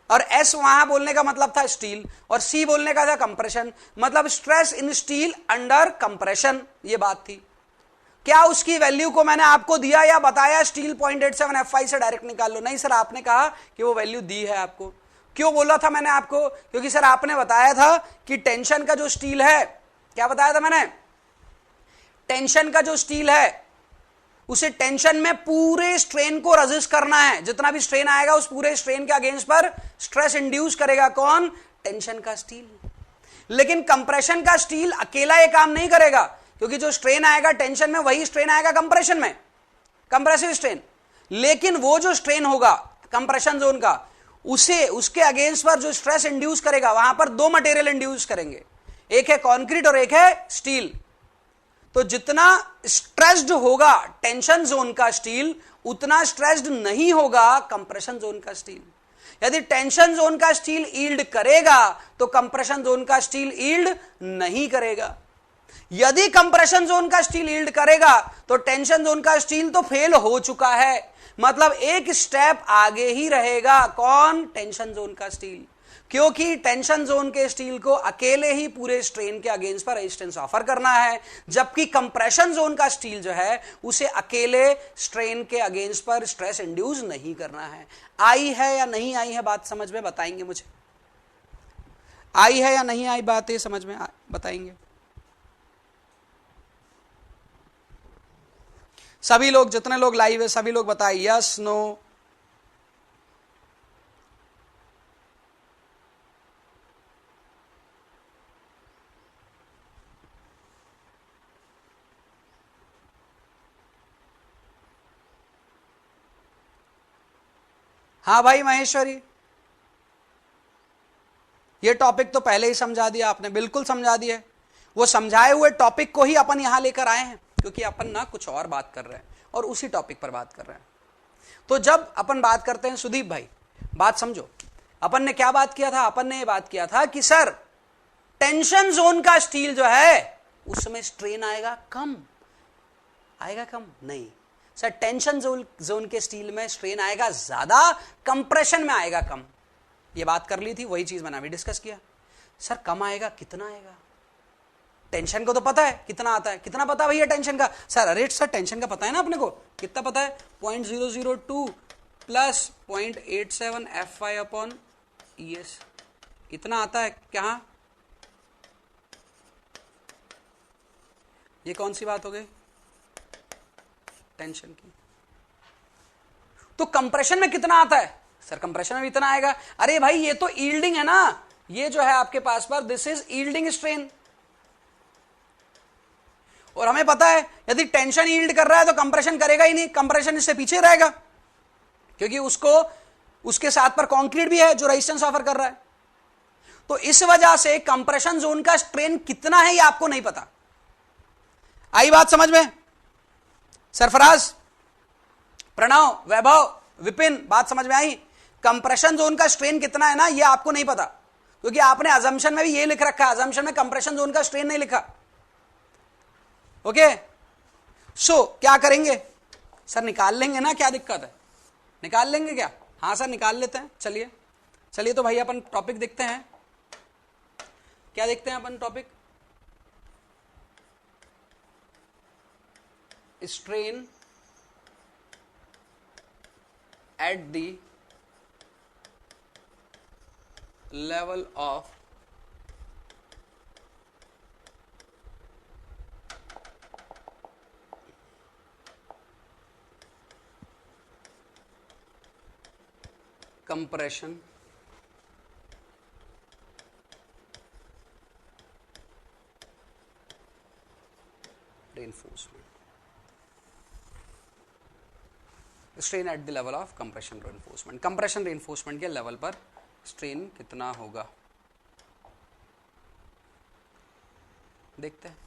और एस वहां बोलने का मतलब था स्टील, और सी बोलने का था कंप्रेशन, मतलब stress in steel under compression, ये बात थी। क्या उसकी वैल्यू को मैंने आपको दिया या बताया स्टील 0.87 F5 से डायरेक्ट निकाल लो? नहीं सर, आपने कहा कि वो वैल्यू दी है आपको। क्यों बोला था मैंने आपको? क्योंकि सर आपने बताया था कि टेंशन का जो स्टील है, क्या बताया था मैंने? टेंशन का जो स्टील है उसे टेंशन में पूरे स्ट्रेन को रेजिस्ट करना है, जितना भी स्ट्रेन आएगा उस पूरे स्ट्रेन के अगेंस्ट पर स्ट्रेस इंड्यूस करेगा कौन? टेंशन का स्टील। लेकिन कंप्रेशन का स्टील अकेला ये काम नहीं करेगा, क्योंकि जो स्ट्रेन आएगा टेंशन में वही स्ट्रेन आएगा कंप्रेशन में, कंप्रेसिव स्ट्रेन। लेकिन वो जो स्ट्रेन होगा कंप्रेशन जोन का, उसे उसके अगेंस्ट पर जो स्ट्रेस इंड्यूस करेगा, वहां पर दो मटेरियल इंड्यूस करेंगे, एक है कंक्रीट और एक है स्टील। तो जितना स्ट्रेस्ड होगा टेंशन जोन का स्टील, उतना स्ट्रेस्ड नहीं होगा कंप्रेशन जोन का स्टील। यदि टेंशन जोन का स्टील यील्ड करेगा तो कंप्रेशन जोन का स्टील यील्ड नहीं करेगा। यदि कंप्रेशन जोन का स्टील यील्ड करेगा तो टेंशन जोन का स्टील तो फेल हो चुका है, मतलब एक स्टेप आगे ही रहेगा कौन? टेंशन जोन का स्टील। क्योंकि टेंशन जोन के स्टील को अकेले ही पूरे स्ट्रेन के अगेंस्ट पर रेजिस्टेंस ऑफर करना है, जबकि कंप्रेशन जोन का स्टील जो है उसे अकेले स्ट्रेन के अगेंस्ट पर स्ट्रेस इंड्यूस नहीं करना है। आई है या नहीं आई है बात समझ में? बताएंगे मुझे, आई है या नहीं आई बात, ये समझ में बताएंगे। सभी लोग, जितने लोग लाइव है सभी लोग बताए यस नो। हाँ भाई महेश्वरी, ये टॉपिक तो पहले ही समझा दिया आपने, बिल्कुल समझा दिया। वो समझाए हुए टॉपिक को ही अपन यहां लेकर आए हैं, क्योंकि अपन ना कुछ और बात कर रहे हैं और उसी टॉपिक पर बात कर रहे हैं। तो जब अपन बात करते हैं, सुदीप भाई बात समझो, अपन ने क्या बात किया था? अपन ने ये बात किया था कि सर टेंशन जोन का स्टील जो है उसमें स्ट्रेन आएगा कम, आएगा कम नहीं सर, टेंशन जोन के स्टील में स्ट्रेन आएगा ज्यादा, कंप्रेशन में आएगा कम। ये बात कर ली थी, वही चीज मैंने अभी डिस्कस किया। सर कम आएगा, कितना आएगा? टेंशन को तो पता है कितना आता है, कितना पता है भैया टेंशन का? सर रेट सर टेंशन का पता है ना अपने को, कितना पता है? 0.002 प्लस 0.87 F5 अपॉन ES, इतना आता है क्या? ये कौन सी बात हो गई टेंशन की? तो कंप्रेशन में कितना आता है? सर कंप्रेशन में भी इतना आएगा। अरे भाई ये तो यील्डिंग है ना, ये जो है आपके पास पर, दिस इज यील्डिंग स्ट्रेन। और हमें पता है यदि टेंशन यील्ड कर रहा है तो कंप्रेशन करेगा ही नहीं, कंप्रेशन इससे पीछे रहेगा, क्योंकि उसको उसके साथ पर कंक्रीट भी है जो रेजिस्टेंस ऑफर कर रहा है। तो इस वजह से कंप्रेशन जोन का स्ट्रेन कितना है ये आपको नहीं पता। आई बात समझ में? सरफराज, प्रणव, वैभव, विपिन, बात समझ में आई? कंप्रेशन जोन का स्ट्रेन कितना है ना ये आपको नहीं पता, क्योंकि आपने अजम्पशन में भी ये लिख रखा है, अजम्पशन में कंप्रेशन जोन का स्ट्रेन नहीं लिखा। ओके, सो क्या करेंगे सर? निकाल लेंगे ना, क्या दिक्कत है? निकाल लेंगे क्या? हाँ सर निकाल लेते हैं। चलिए चलिए, तो भाई अपन टॉपिक देखते हैं, क्या देखते हैं अपन topic? Strain at the level of compression reinforcement, strain at the level of compression reinforcement. Compression reinforcement के लेवल पर स्ट्रेन कितना होगा देखते हैं।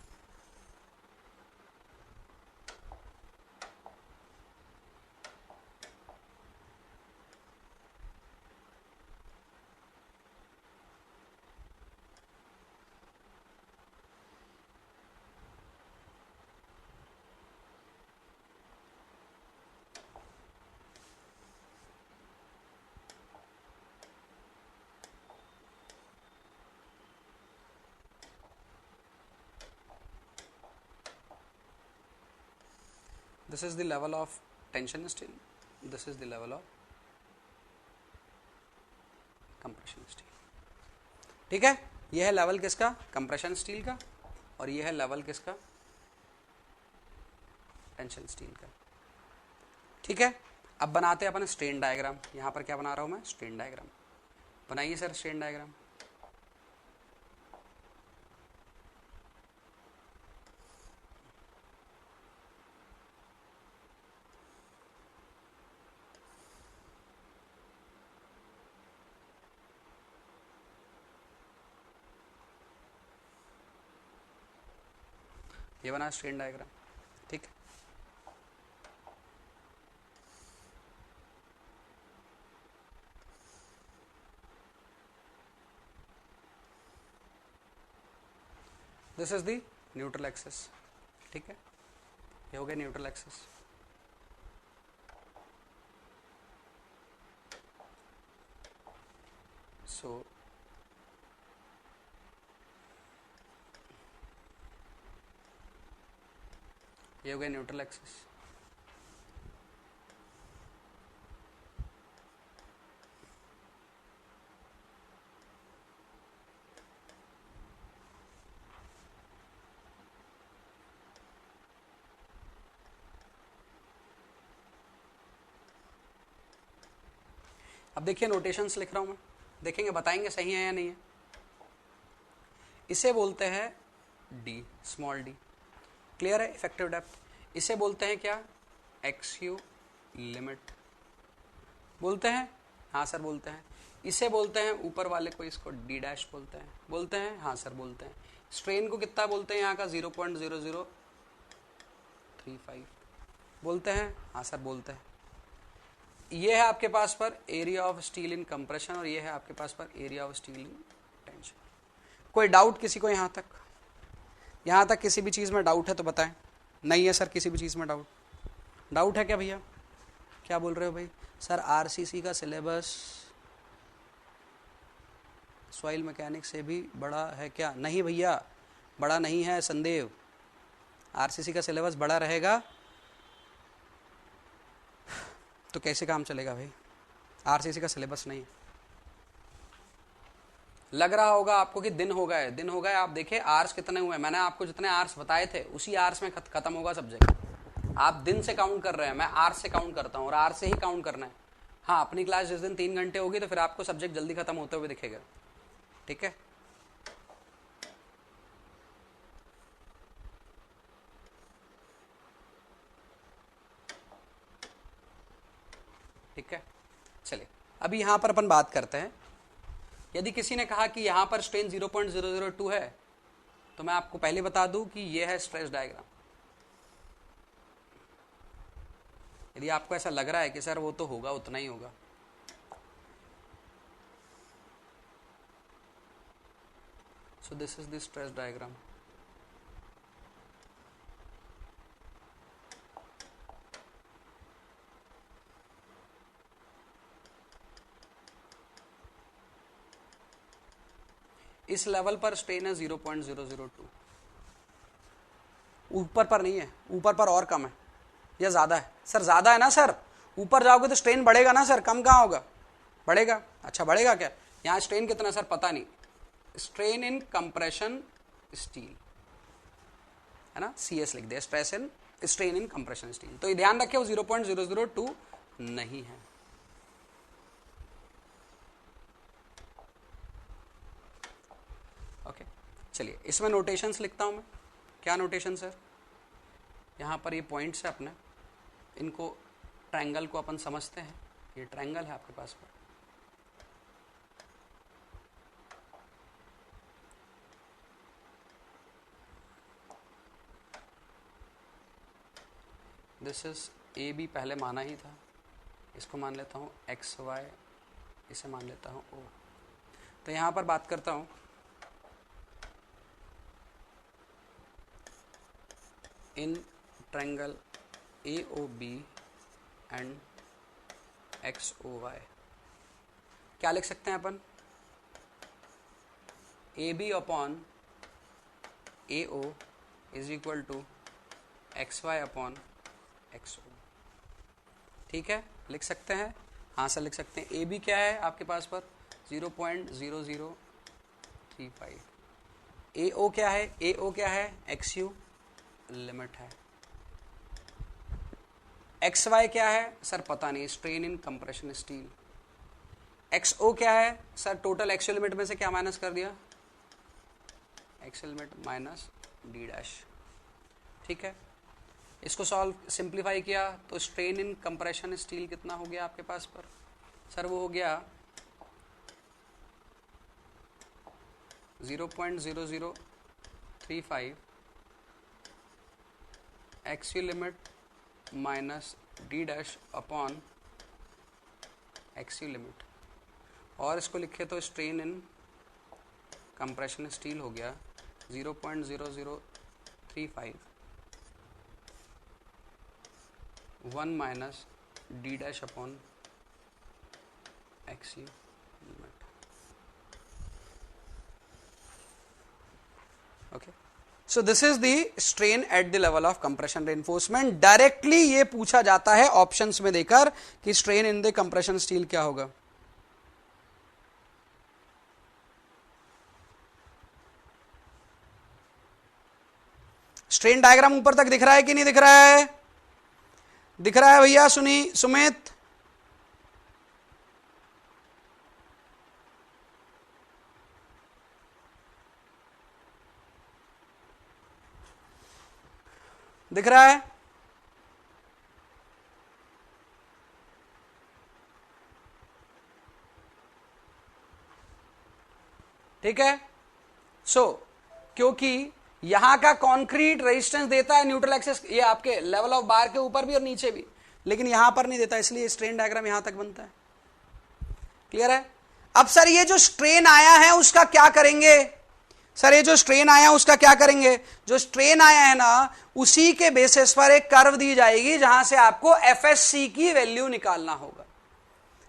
This is the level of tension steel, this is the level of compression steel. ठीक है, यह है लेवल किसका, कंप्रेशन स्टील का, और यह है लेवल किसका, टेंशन स्टील का। ठीक है, अब बनाते हैं अपन स्ट्रेन डायग्राम। यहां पर क्या बना रहा हूं मैं, स्ट्रेन डायग्राम। बनाइए सर स्ट्रेन डायग्राम। ये बना स्ट्रेन डायग्राम। ठीक है, this is the neutral axis. ठीक है, ये हो गया न्यूट्रल एक्सिस। सो ये हो गया न्यूट्रल एक्सिस। अब देखिए नोटेशंस लिख रहा हूं मैं, देखेंगे बताएंगे सही है या नहीं है। इसे बोलते हैं डी, स्मॉल डी, क्लियर है, इफेक्टिव डेप्थ। इसे बोलते हैं क्या, एक्सयू लिमिट बोलते हैं, हाँ सर बोलते हैं। इसे बोलते हैं ऊपर वाले को, इसको डी डैश बोलते हैं, हाँ सर बोलते हैं। स्ट्रेन को कितना बोलते हैं यहाँ का, 0.0035 बोलते हैं, हाँ सर बोलते हैं। ये है आपके पास पर area of steel in compression, और ये है आपके पास पर area of steel in tension. कोई डाउट किसी को यहाँ तक किसी भी चीज़ में डाउट है तो बताएं। नहीं है सर किसी भी चीज़ में डाउट है क्या भैया, क्या बोल रहे हो भाई? सर आरसीसी का सिलेबस सॉइल मैकेनिक्स से भी बड़ा है क्या? नहीं भैया, बड़ा नहीं है संदेव। आरसीसी का सिलेबस बड़ा रहेगा तो कैसे काम चलेगा भाई? आरसीसी का सिलेबस नहीं। लग रहा होगा आपको कि दिन हो गए, आप देखिए आर्स कितने हुए। मैंने आपको जितने आर्स बताए थे उसी आर्स में खत्म होगा सब्जेक्ट। आप दिन से काउंट कर रहे हैं, मैं आर्स से काउंट करता हूँ, और आर्स से ही काउंट करना है। हाँ, अपनी क्लास जिस दिन 3 घंटे होगी तो फिर आपको सब्जेक्ट जल्दी खत्म होते हुए दिखेगा। ठीक है, ठीक है, चलिए अभी यहां पर अपन बात करते हैं। यदि किसी ने कहा कि यहां पर स्ट्रेन 0.002 है तो मैं आपको पहले बता दूं कि यह है स्ट्रेस डायग्राम। यदि आपको ऐसा लग रहा है कि सर वो तो होगा, उतना ही होगा, so this is the stress diagram. इस लेवल पर स्ट्रेन है 0.002, ऊपर पर नहीं है, ऊपर पर और कम है या ज्यादा है? सर ज्यादा है ना सर, ऊपर जाओगे तो स्ट्रेन बढ़ेगा ना सर, कम कहाँ होगा, बढ़ेगा। अच्छा बढ़ेगा क्या? यहाँ स्ट्रेन कितना सर पता नहीं, स्ट्रेन इन कंप्रेशन स्टील है ना, CS लिख दे, स्ट्रेन इन कंप्रेशन स्टील। तो ये ध्यान रखे वो 0.002 नहीं है। ओके, चलिए इसमें नोटेशंस लिखता हूं मैं। क्या नोटेशन सर? यहां पर ये पॉइंट्स है अपने, इनको ट्रायंगल को अपन समझते हैं। ये ट्रायंगल है आपके पास पर, दिस इज AB पहले माना ही था, इसको मान लेता हूँ XY, इसे मान लेता हूँ O। तो यहाँ पर बात करता हूँ in triangle AOB and XOY। क्या लिख सकते हैं अपन? AB upon AO is equal to XY upon XO। ठीक है, लिख सकते हैं, हाँ सर लिख सकते हैं। AB क्या है आपके पास पर 0.0035। AO क्या है, AO क्या है XU लिमिट है। XY क्या है सर पता नहीं, strain in compression steel. XO क्या है सर, टोटल एक्सयू लिमिट में से क्या माइनस कर दिया, एक्सयू लिमिट माइनस D डैश। ठीक है, इसको सॉल्व सिंप्लीफाई किया तो स्ट्रेन इन कंप्रेशन स्टील कितना हो गया आपके पास पर सर, वो हो गया 0.0035 X U limit minus D dash upon X U limit, और इसको लिखे तो स्ट्रेन इन कंप्रेशन स्टील हो गया 0.0035 1 minus D dash upon X U limit. Okay, so this is the strain at the level of compression reinforcement. Directly ये पूछा जाता है ऑप्शंस में देकर कि strain in the compression steel क्या होगा। स्ट्रेन डायग्राम ऊपर तक दिख रहा है कि नहीं दिख रहा है, दिख रहा है भैया सुमित? दिख रहा है? ठीक है, क्योंकि यहां का कंक्रीट रेजिस्टेंस देता है न्यूट्रल एक्सेस, ये आपके लेवल ऑफ बार के ऊपर भी और नीचे भी, लेकिन यहां पर नहीं देता, इसलिए स्ट्रेन डायग्राम यहां तक बनता है। क्लियर है? अब सर ये जो स्ट्रेन आया है उसका क्या करेंगे? सर ये जो स्ट्रेन आया उसका क्या करेंगे? जो स्ट्रेन आया है ना, उसी के बेसिस पर एक कर्व दी जाएगी जहां से आपको एफएससी की वैल्यू निकालना होगा।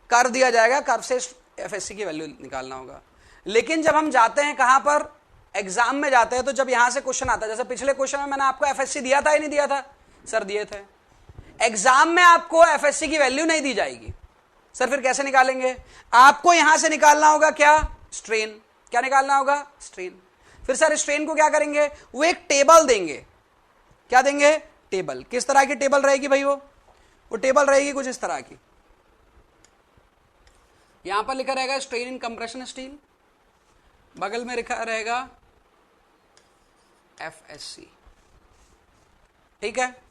कर्व दिया जाएगा, कर्व से एफएससी की वैल्यू निकालना होगा। लेकिन जब हम जाते हैं कहां पर, एग्जाम में जाते हैं, तो जब यहां से क्वेश्चन आता है, जैसे पिछले क्वेश्चन में मैंने आपको एफएससी दिया था या नहीं दिया था सर? दिए थे। एग्जाम में आपको एफएससी की वैल्यू नहीं दी जाएगी सर, फिर कैसे निकालेंगे? आपको यहां से निकालना होगा क्या? स्ट्रेन। क्या निकालना होगा? स्ट्रेन। फिर सर स्ट्रेन को क्या करेंगे? वो एक टेबल देंगे। क्या देंगे? टेबल। किस तरह की टेबल रहेगी भाई? वो टेबल रहेगी कुछ इस तरह की। यहां पर लिखा रहेगा स्ट्रेन इन कंप्रेशन स्टील, बगल में लिखा रहेगा एफएससी। ठीक है,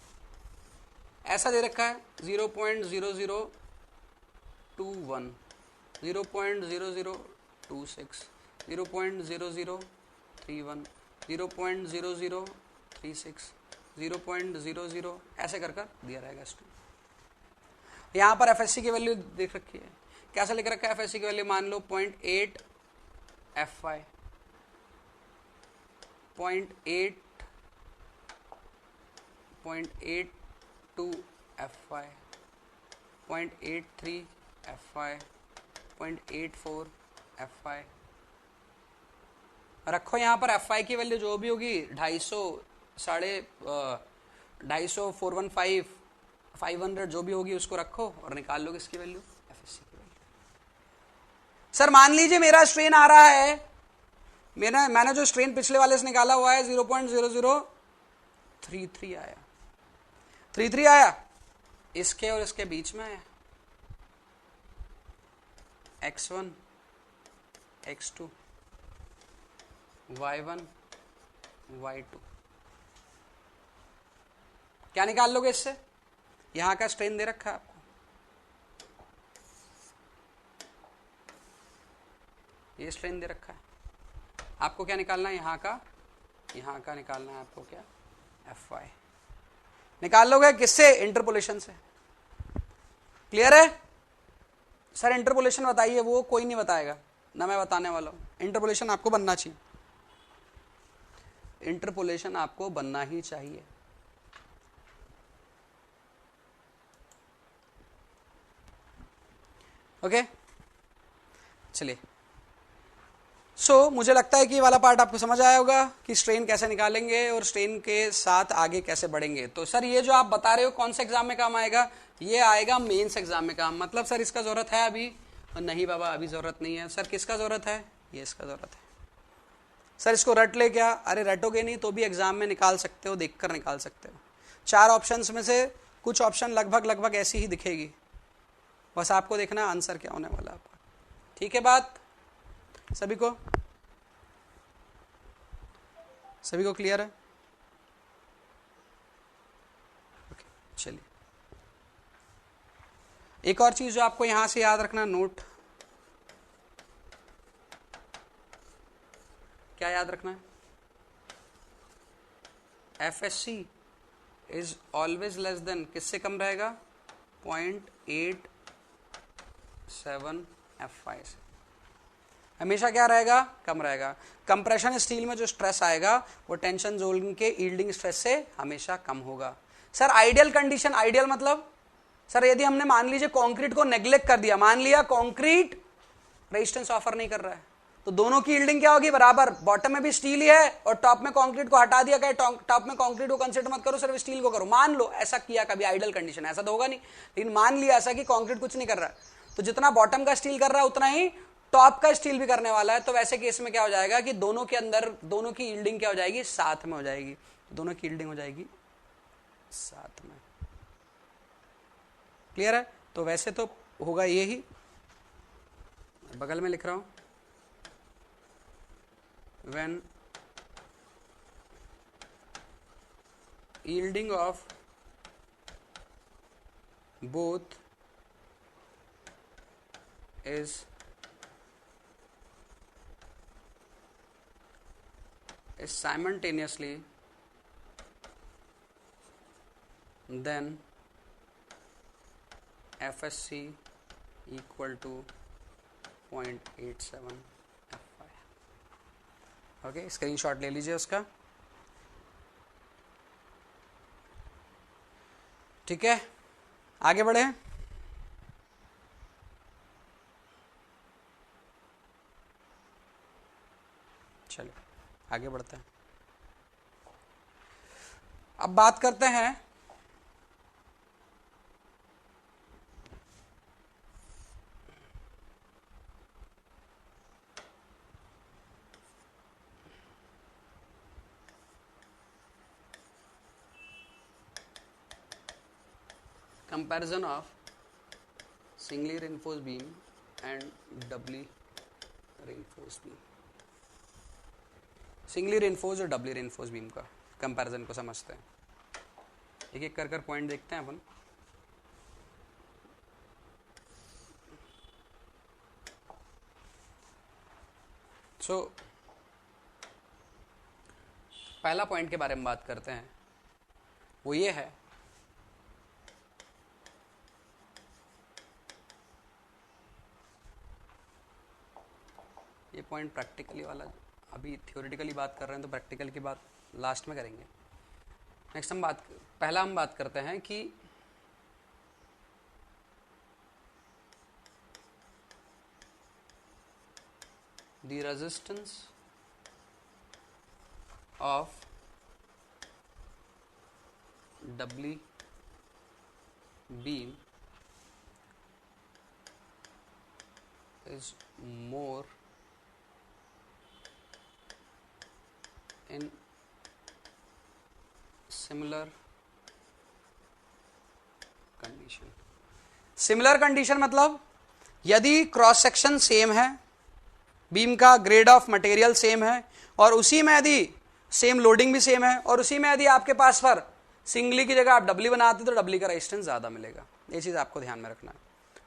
ऐसा दे रखा है 0.0021, 0.0026, 0.0031, 0.0036, 0.00 ऐसे कर दिया रहेगा स्टूडेंट। यहां पर एफएससी की वैल्यू देख रखी है, कैसा लिख रखा है एफएससी की वैल्यू? मान लो 0.8 FY, 0.82 FY, 0.83 FY, 0.84 FY। रखो यहां पर FY की वैल्यू जो भी होगी 250, 250, 415, 500 जो भी होगी उसको रखो और निकाल लो किसकी वैल्यू? एफएससी की वैल्यू। सर मान लीजिए मेरा स्ट्रेन आ रहा है, मैंने जो स्ट्रेन पिछले वाले से निकाला हुआ है 0.0033 आया, 33 आया, इसके और इसके बीच में आया, x1, x2, y1, y2। क्या निकाल लोगे इससे? यहां का स्ट्रेन दे रखा है आपको, ये स्ट्रेन दे रखा है आपको। क्या निकालना है? यहां का निकालना है आपको क्या? FY। निकाल लोगे किससे? इंटरपोलेशन से। क्लियर है सर? इंटरपोलेशन बताइए, वो कोई नहीं बताएगा ना, मैं बताने वाला हूं। इंटरपोलेशन आपको बनना चाहिए, इंटरपोलेशन आपको बनना ही चाहिए। ओके, चलिए। मुझे लगता है कि ये वाला पार्ट आपको समझ आया होगा कि स्ट्रेन कैसे निकालेंगे और स्ट्रेन के साथ आगे कैसे बढ़ेंगे। तो सर ये जो आप बता रहे हो कौन से एग्जाम में काम आएगा? ये आएगा मेंस एग्जाम में काम। मतलब सर इसका जरूरत है अभी? नहीं बाबा अभी जरूरत नहीं है। सर किसका जरूरत है? ये इसका जरूरत है। सर इसको रट ले क्या? अरे रटोगे नहीं तो भी एग्जाम में निकाल सकते हो, देखकर निकाल सकते हो। 4 ऑप्शंस में से कुछ ऑप्शन लगभग ऐसी ही दिखेगी, बस आपको देखना आंसर क्या होने वाला है। ठीक है बात? सभी को क्लियर है? ओके चलिए, एक और चीज जो आपको यहां से याद रखना, नोट क्या याद रखना है? FSC is always less than, किससे कम रहेगा? 0.87 F5 से हमेशा क्या रहेगा? कम रहेगा। कंप्रेशन स्टील में जो स्ट्रेस आएगा वो टेंशन जोन के यील्डिंग स्ट्रेस से हमेशा कम होगा। सर आइडियल कंडीशन, आइडियल मतलब सर यदि हमने मान लीजिए कंक्रीट को नेग्लेक्ट कर दिया, मान लिया कंक्रीट रेजिस्टेंस ऑफर नहीं कर रहा है, तो दोनों की यील्डिंग क्या होगी? बराबर। बॉटम में भी स्टील ही है और टॉप में कंक्रीट को हटा दिया, कहे टॉप में कंक्रीट को कंसीडर मत करो, सिर्फ स्टील को करो। मान लो ऐसा किया कभी, आइडियल कंडीशन, ऐसा तो होगा नहीं, लेकिन मान लिया ऐसा कि कंक्रीट कुछ नहीं कर रहा है, तो जितना बॉटम का स्टील कर रहा है उतना ही टॉप का स्टील भी करने वाला है। तो वैसे केस में क्या हो जाएगा कि दोनों के अंदर दोनों की यील्डिंग क्या हो जाएगी? साथ में हो जाएगी। दोनों की यील्डिंग हो जाएगी साथ में। क्लियर है? तो वैसे तो होगा ये ही, बगल में लिख रहा हूं, when yielding of both is simultaneously, then FSC equal to 0.87 F5। Okay, screenshot ले लीजिए उसका। ठीक है, आगे बढ़े। चलो आगे बढ़ते हैं। अब बात करते हैं comparison of singly reinforced beam and doubly reinforced beam। Singly reinforce और डबली रेनफोर्स बीम का कंपैरिजन को समझते हैं। एक एक कर पॉइंट देखते हैं अपन। पहला पॉइंट के बारे में बात करते हैं, वो ये है ये पॉइंट प्रैक्टिकली वाला। अभी थ्योरेटिकली बात कर रहे हैं तो प्रैक्टिकल की बात लास्ट में करेंगे। नेक्स्ट पहला हम बात करते हैं कि the resistance of doubly beam is more in similar condition। Similar condition मतलब यदि क्रॉस सेक्शन सेम है, बीम का ग्रेड ऑफ मटेरियल सेम है, और उसी में यदि सेम लोडिंग भी सेम है, और उसी में यदि आपके पास पर सिंगली की जगह आप डबली बनाते तो डबली का रेजिस्टेंस ज्यादा मिलेगा। ये चीज आपको ध्यान में रखना है,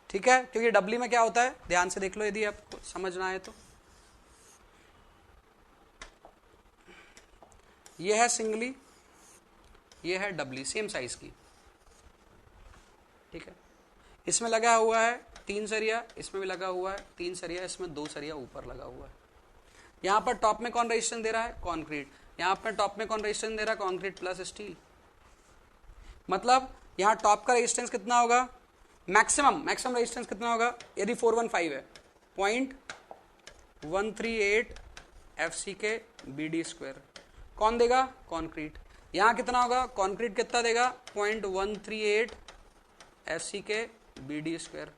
ठीक है? क्योंकि डबली में क्या होता है, ध्यान से देख लो यदि आपको समझना है तो। ये है सिंगली, ये है डबली, सेम साइज की, ठीक है? इसमें लगा हुआ है 3 सरिया, इसमें भी लगा हुआ है 3 सरिया, इसमें 2 सरिया ऊपर लगा हुआ है। यहां पर टॉप में कौन रेजिस्टेंस दे रहा है? कंक्रीट। यहां पर टॉप में कौन रेजिस्टेंस दे रहा है? Concrete plus steel. मतलब यहां टॉप का रेजिस्टेंस कितना होगा? मैक्सिमम रेजिस्टेंस कितना होगा? यदि 415 है 0.138 एफ सी के बी डी स्क्वायर। कौन देगा? कॉन्क्रीट। यहां कितना होगा? कॉन्क्रीट कितना देगा? 0.138 एफ सी के बी डी स्क्वायर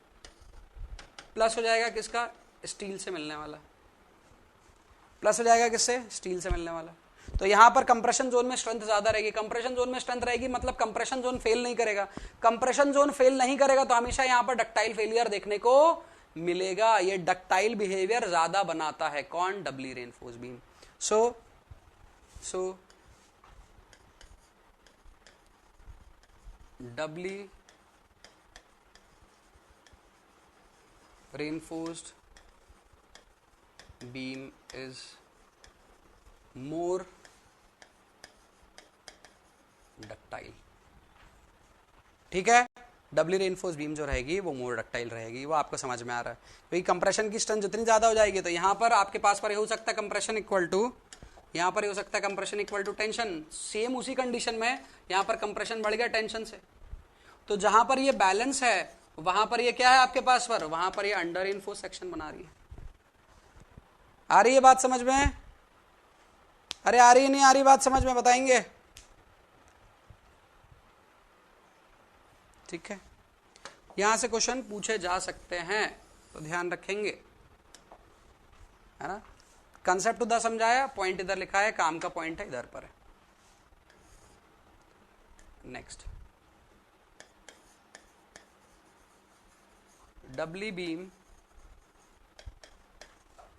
प्लस हो जाएगा किसका? स्टील से मिलने वाला। प्लस हो जाएगा किससे? स्टील से मिलने वाला। तो यहां पर कंप्रेशन जोन में स्ट्रेंथ ज्यादा रहेगी। कंप्रेशन जोन में स्ट्रेंथ रहेगी मतलब कंप्रेशन जोन फेल नहीं करेगा। कंप्रेशन जोन फेल नहीं करेगा तो हमेशा यहां पर डक्टाइल फेलियर देखने को मिलेगा। ये डक्टाइल बिहेवियर ज्यादा बनाता है। कौन? Doubly reinforce beam. So doubly reinforced beam is more ductile। ठीक है, डबली रेनफोर्स बीम जो रहेगी वो मोर डक्टाइल रहेगी। वो आपको समझ में आ रहा है भाई। कंप्रेशन की स्ट्रेंथ जितनी ज्यादा हो जाएगी तो यहां पर आपके पास पर हो सकता है कंप्रेशन इक्वल टू, यहां पर हो सकता है compression equal to tension. Same उसी कंडीशन में यहां पर कंप्रेशन बढ़ गया टेंशन से। तो जहां पर ये बैलेंस है वहां पर ये क्या है आपके पास पर? वहां पर ये अंडर रेनफोर्स सेक्शन बना रही है। आ रही है बात समझ में? अरे आ रही है नहीं आ रही बात समझ में? बताएंगे? ठीक है, यहां से क्वेश्चन पूछे जा सकते हैं तो ध्यान रखेंगे, है ना। कंसेप्ट उधर समझाया, पॉइंट इधर लिखा है, काम का पॉइंट है इधर पर है। Next, doubly beam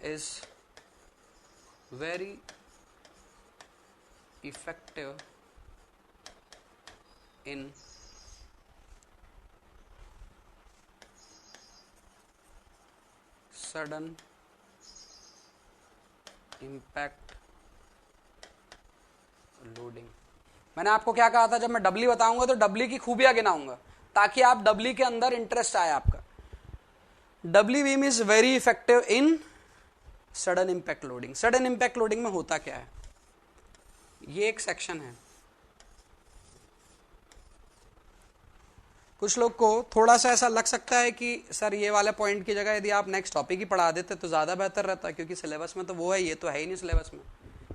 is very effective in sudden impact loading। मैंने आपको क्या कहा था? जब मैं डबली बताऊंगा तो डबली की खूबियां गिनाऊंगा ताकि आप डबली के अंदर इंटरेस्ट आए आपका। Doubly beam is very effective in sudden impact loading. Sudden impact loading में होता क्या है? ये एक सेक्शन है। कुछ लोग को थोड़ा सा ऐसा लग सकता है कि सर ये वाले पॉइंट की जगह यदि आप नेक्स्ट टॉपिक ही पढ़ा देते तो ज्यादा बेहतर रहता, क्योंकि सिलेबस में तो वो है, ये तो है ही नहीं सिलेबस में।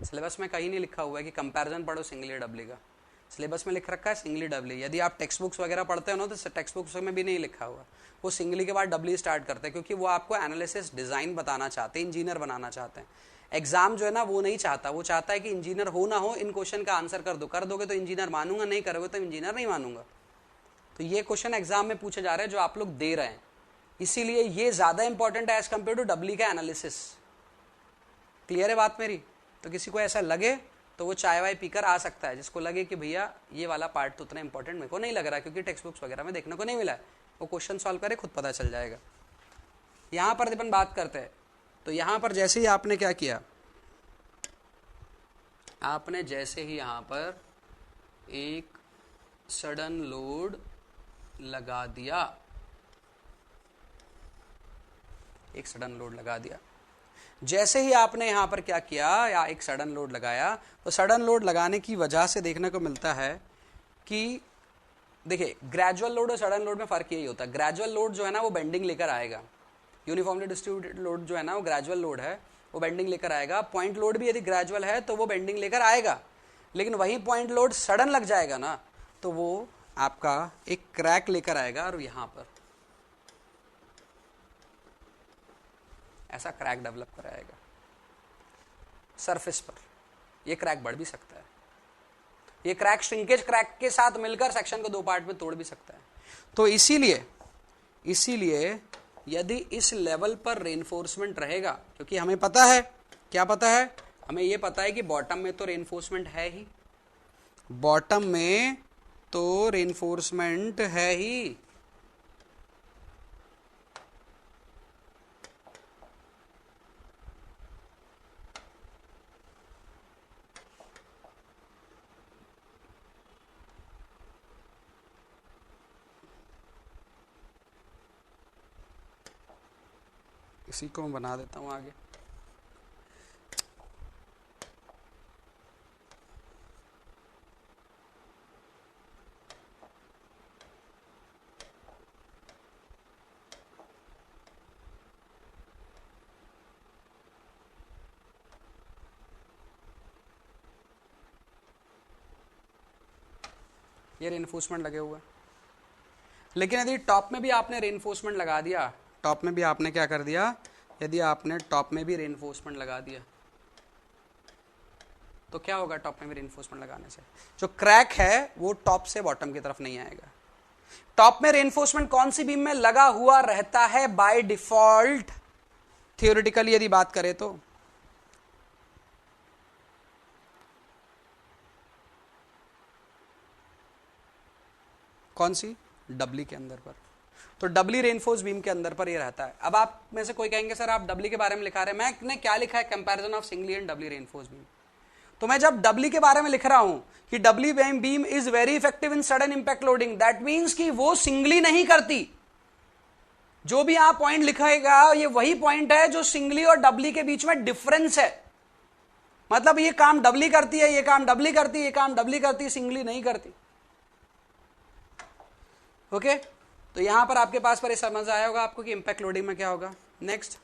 सिलेबस में कहीं नहीं लिखा हुआ है कि कंपैरिजन पढ़ो सिंगली डबली का। सिलेबस में लिख रखा है सिंगली डबली। यदि आप टेक्स्ट बुक्स वगैरह पढ़ते हो ना तो टेक्स्ट बुक्स में भी नहीं लिखा हुआ। वो सिंगली के बाद डबली स्टार्ट करते हैं क्योंकि वो आपको एनालिसिस डिजाइन बताना चाहते हैं, इंजीनियर बनाना चाहते हैं। एग्जाम जो है ना वो नहीं चाहता, वो चाहता है कि इंजीनियर हो ना हो इन क्वेश्चन का आंसर कर दो। कर दोगे तो इंजीनियर मानूंगा, नहीं करोगे तो इंजीनियर नहीं मानूंगा। तो ये क्वेश्चन एग्जाम में पूछे जा रहे हैं जो आप लोग दे रहे हैं, इसीलिए ये ज्यादा इंपॉर्टेंट है एज कंपेयर टू डबली का एनालिसिस। क्लियर है बात मेरी? तो किसी को ऐसा लगे तो वो चाय वाय पीकर आ सकता है, जिसको लगे कि भैया ये वाला पार्ट तो उतना इंपॉर्टेंट मेरे को नहीं लग रहा क्योंकि टेक्स्ट बुक्स वगैरह में देखने को नहीं मिला है, वो क्वेश्चन सॉल्व करे खुद पता चल जाएगा। यहां पर अपन बात करते हैं तो यहां पर जैसे ही आपने क्या किया, आपने जैसे ही यहां पर एक सडन लोड लगा दिया, एक सडन लोड लगा दिया, जैसे ही आपने यहां पर क्या किया या एक सडन लोड लगाया, तो सडन लोड लगाने की वजह से देखने को मिलता है कि देखिए ग्रेजुअल लोड और सडन लोड में फर्क यही होता है। ग्रेजुअल लोड जो है ना वो बेंडिंग लेकर आएगा, यूनिफॉर्मली डिस्ट्रीब्यूटेड लोड जो है ना वो ग्रेजुअल लोड है, वो बेंडिंग लेकर आएगा। पॉइंट लोड भी यदि ग्रेजुअल है तो वो बेंडिंग लेकर आएगा, लेकिन वही पॉइंट लोड सडन लग जाएगा ना तो वो आपका एक क्रैक लेकर आएगा और यहां पर ऐसा क्रैक डेवलप कराएगा सरफेस पर। ये क्रैक बढ़ भी सकता है, ये क्रैक श्रिंकेज क्रैक के साथ मिलकर सेक्शन को दो पार्ट में तोड़ भी सकता है। तो इसीलिए यदि इस लेवल पर रेनफोर्समेंट रहेगा, क्योंकि हमें पता है, क्या पता है हमें? ये पता है कि बॉटम में तो रेनफोर्समेंट है ही, बॉटम में तो रेनफोर्समेंट है ही। इसी को मैं बना देता हूं आगे। ये रेनफोर्समेंट लगे हुए हैं। लेकिन यदि टॉप में भी आपने रेनफोर्समेंट लगा दिया, टॉप में भी आपने क्या कर दिया, यदि आपने टॉप में भी रेनफोर्समेंट लगा दिया तो क्या होगा? टॉप में भी रेनफोर्समेंट लगाने से जो क्रैक है वो टॉप से बॉटम की तरफ नहीं आएगा। टॉप में रेनफोर्समेंट कौन सी बीम में लगा हुआ रहता है बाय डिफॉल्ट? थियोरेटिकली यदि बात करें तो कौन सी? डबली के अंदर पर। तो डबली रेनफोर्स बीम के अंदर पर ये रहता है। अब आप में से कोई कहेंगे सर आप डबली के बारे में लिखा रहे हैं, मैंने क्या लिखा है? Comparison of singly and doubly reinforce beam. तो मैं जब डबली के बारे में लिख रहा हूं कि doubly beam is very effective in sudden impact loading, that means कि वो सिंगली नहीं करती। जो भी आप पॉइंट लिखेगा ये वही पॉइंट है जो सिंगली और डबली के बीच में डिफरेंस है। मतलब ये काम डबली करती है, ये काम डबली करती है, ये काम डबली करती है, सिंगली नहीं करती। ओके तो यहां पर आपके पास पर ये समझ आया होगा आपको कि इंपैक्ट लोडिंग में क्या होगा। Next,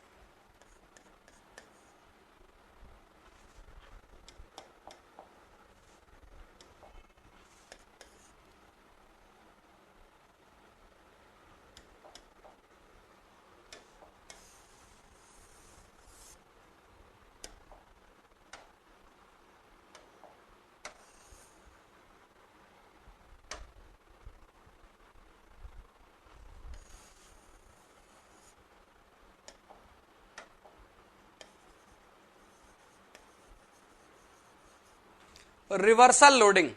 reversal loading.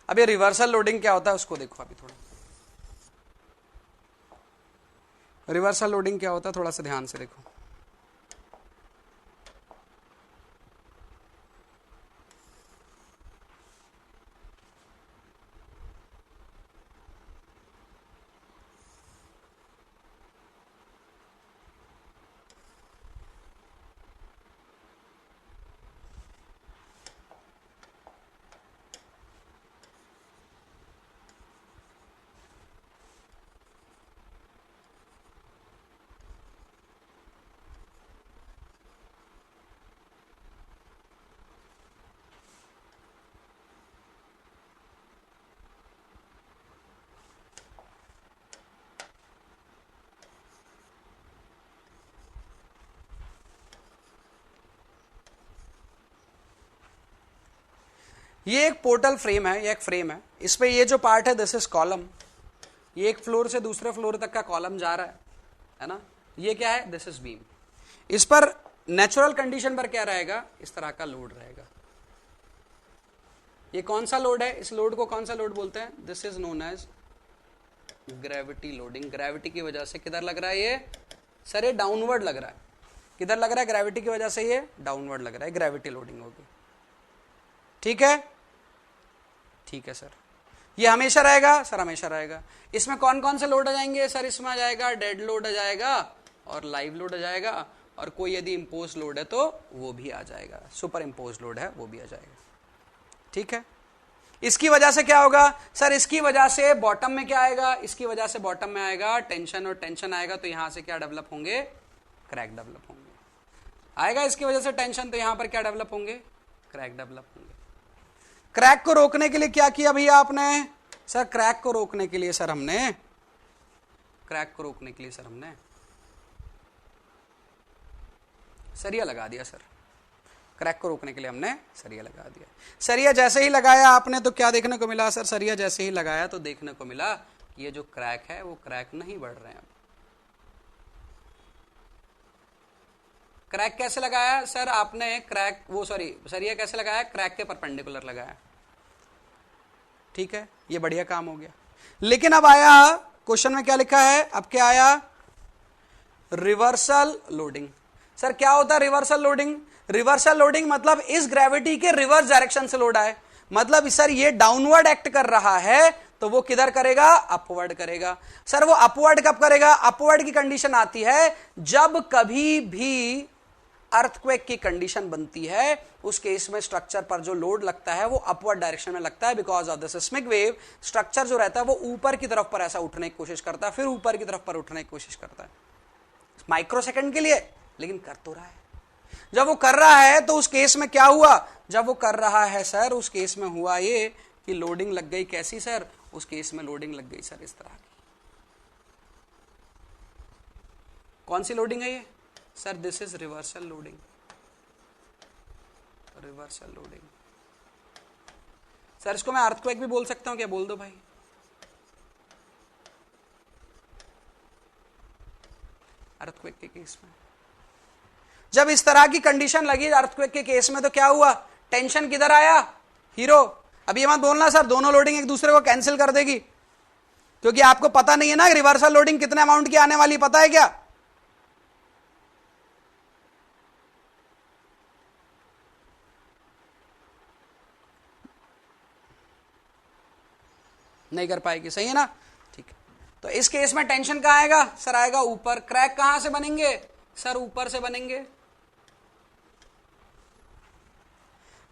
अब ये रिवर्सल लोडिंग क्या होता है उसको देखो अभी थोड़ा। रिवर्सल लोडिंग क्या होता है थोड़ा सा ध्यान से देखो। ये एक पोर्टल फ्रेम है, ये एक फ्रेम है, इस पे ये जो पार्ट है दिस इज कॉलम। ये एक फ्लोर से दूसरे फ्लोर तक का कॉलम जा रहा है ना। ये क्या है? This is beam. इस पर नेचुरल कंडीशन पर क्या रहेगा? इस तरह का लोड रहेगा। ये कौन सा लोड है? इस लोड को कौन सा लोड बोलते हैं? This is known as gravity loading. Gravity की वजह से किधर लग रहा है ये? सर ये डाउनवर्ड लग रहा है। किधर लग रहा है? ग्रेविटी की वजह से ये डाउनवर्ड लग रहा है, ग्रेविटी लोडिंग होगी। ठीक है, ठीक है सर। ये हमेशा रहेगा? सर हमेशा रहेगा। इसमें कौन कौन से लोड आ जाएंगे? सर इसमें आ जाएगा डेड लोड आ जाएगा और लाइव लोड आ जाएगा, और कोई यदि इम्पोज लोड है तो वो भी आ जाएगा, सुपर इम्पोज लोड है वो भी आ जाएगा। ठीक है, इसकी वजह से क्या होगा? सर इसकी वजह से बॉटम में क्या आएगा? इसकी वजह से बॉटम में आएगा टेंशन, और टेंशन आएगा तो यहां से क्या डेवलप होंगे? क्रैक डेवलप होंगे। आएगा इसकी वजह से टेंशन तो यहां पर क्या डेवलप होंगे? क्रैक डेवलप होंगे। क्रैक को रोकने के लिए क्या किया भैया आपने? सर क्रैक को रोकने के लिए सर हमने सरिया लगा दिया। सर क्रैक को रोकने के लिए हमने सरिया लगा दिया। सरिया जैसे ही लगाया आपने तो क्या देखने को मिला? सर सरिया जैसे ही लगाया तो देखने को मिला कि ये जो क्रैक है वो क्रैक नहीं बढ़ रहे हैं। क्रैक कैसे लगाया? सर आपने सरिया कैसे लगाया? क्रैक के परपेंडिकुलर लगाया। ठीक है, ये बढ़िया काम हो गया। लेकिन अब आया क्वेश्चन में क्या लिखा है? अब क्या आया? Reversal loading. सर क्या होता है रिवर्सल लोडिंग? रिवर्सल लोडिंग मतलब इस ग्रेविटी के रिवर्स डायरेक्शन से लोड आए। मतलब सर ये डाउनवर्ड एक्ट कर रहा है तो वो किधर करेगा? अपवर्ड करेगा। सर वो अपवर्ड कब करेगा? अपवर्ड की कंडीशन आती है जब कभी भी अर्थक्वेक की कंडीशन बनती है, उस केस में स्ट्रक्चर पर जो लोड लगता है वो अपवर्ड डायरेक्शन में लगता है। Because of the seismic wave structure जो रहता है वो ऊपर की तरफ पर ऐसा उठने की कोशिश करता है, फिर ऊपर की तरफ पर उठने की कोशिश करता है माइक्रोसेकंड के लिए, लेकिन कर तो रहा है। जब वो कर रहा है तो उस केस में क्या हुआ? जब वो कर रहा है सर उस केस में हुआ ये कि कि लोडिंग लग गई कैसी सर, उस केस में लोडिंग लग गई सर इस तरह की। कौन सी लोडिंग है ये sir? This is reversal loading, reversal loading. Sir इसको मैं अर्थक्वेक भी बोल सकता हूं क्या? बोल दो भाई। अर्थक्वेक के केस में जब इस तरह की कंडीशन लगी अर्थक्वेक के केस में, तो क्या हुआ? टेंशन किधर आया? हीरो। अब ये मत बोलना सर दोनों लोडिंग एक दूसरे को कैंसिल कर देगी, क्योंकि आपको पता नहीं है ना रिवर्सल लोडिंग कितने अमाउंट की आने वाली, पता है क्या? नहीं कर पाएगी, सही है ना? ठीक है, तो इस केस में टेंशन कहां आएगा सर? आएगा ऊपर। क्रैक कहां से बनेंगे सर? ऊपर से बनेंगे।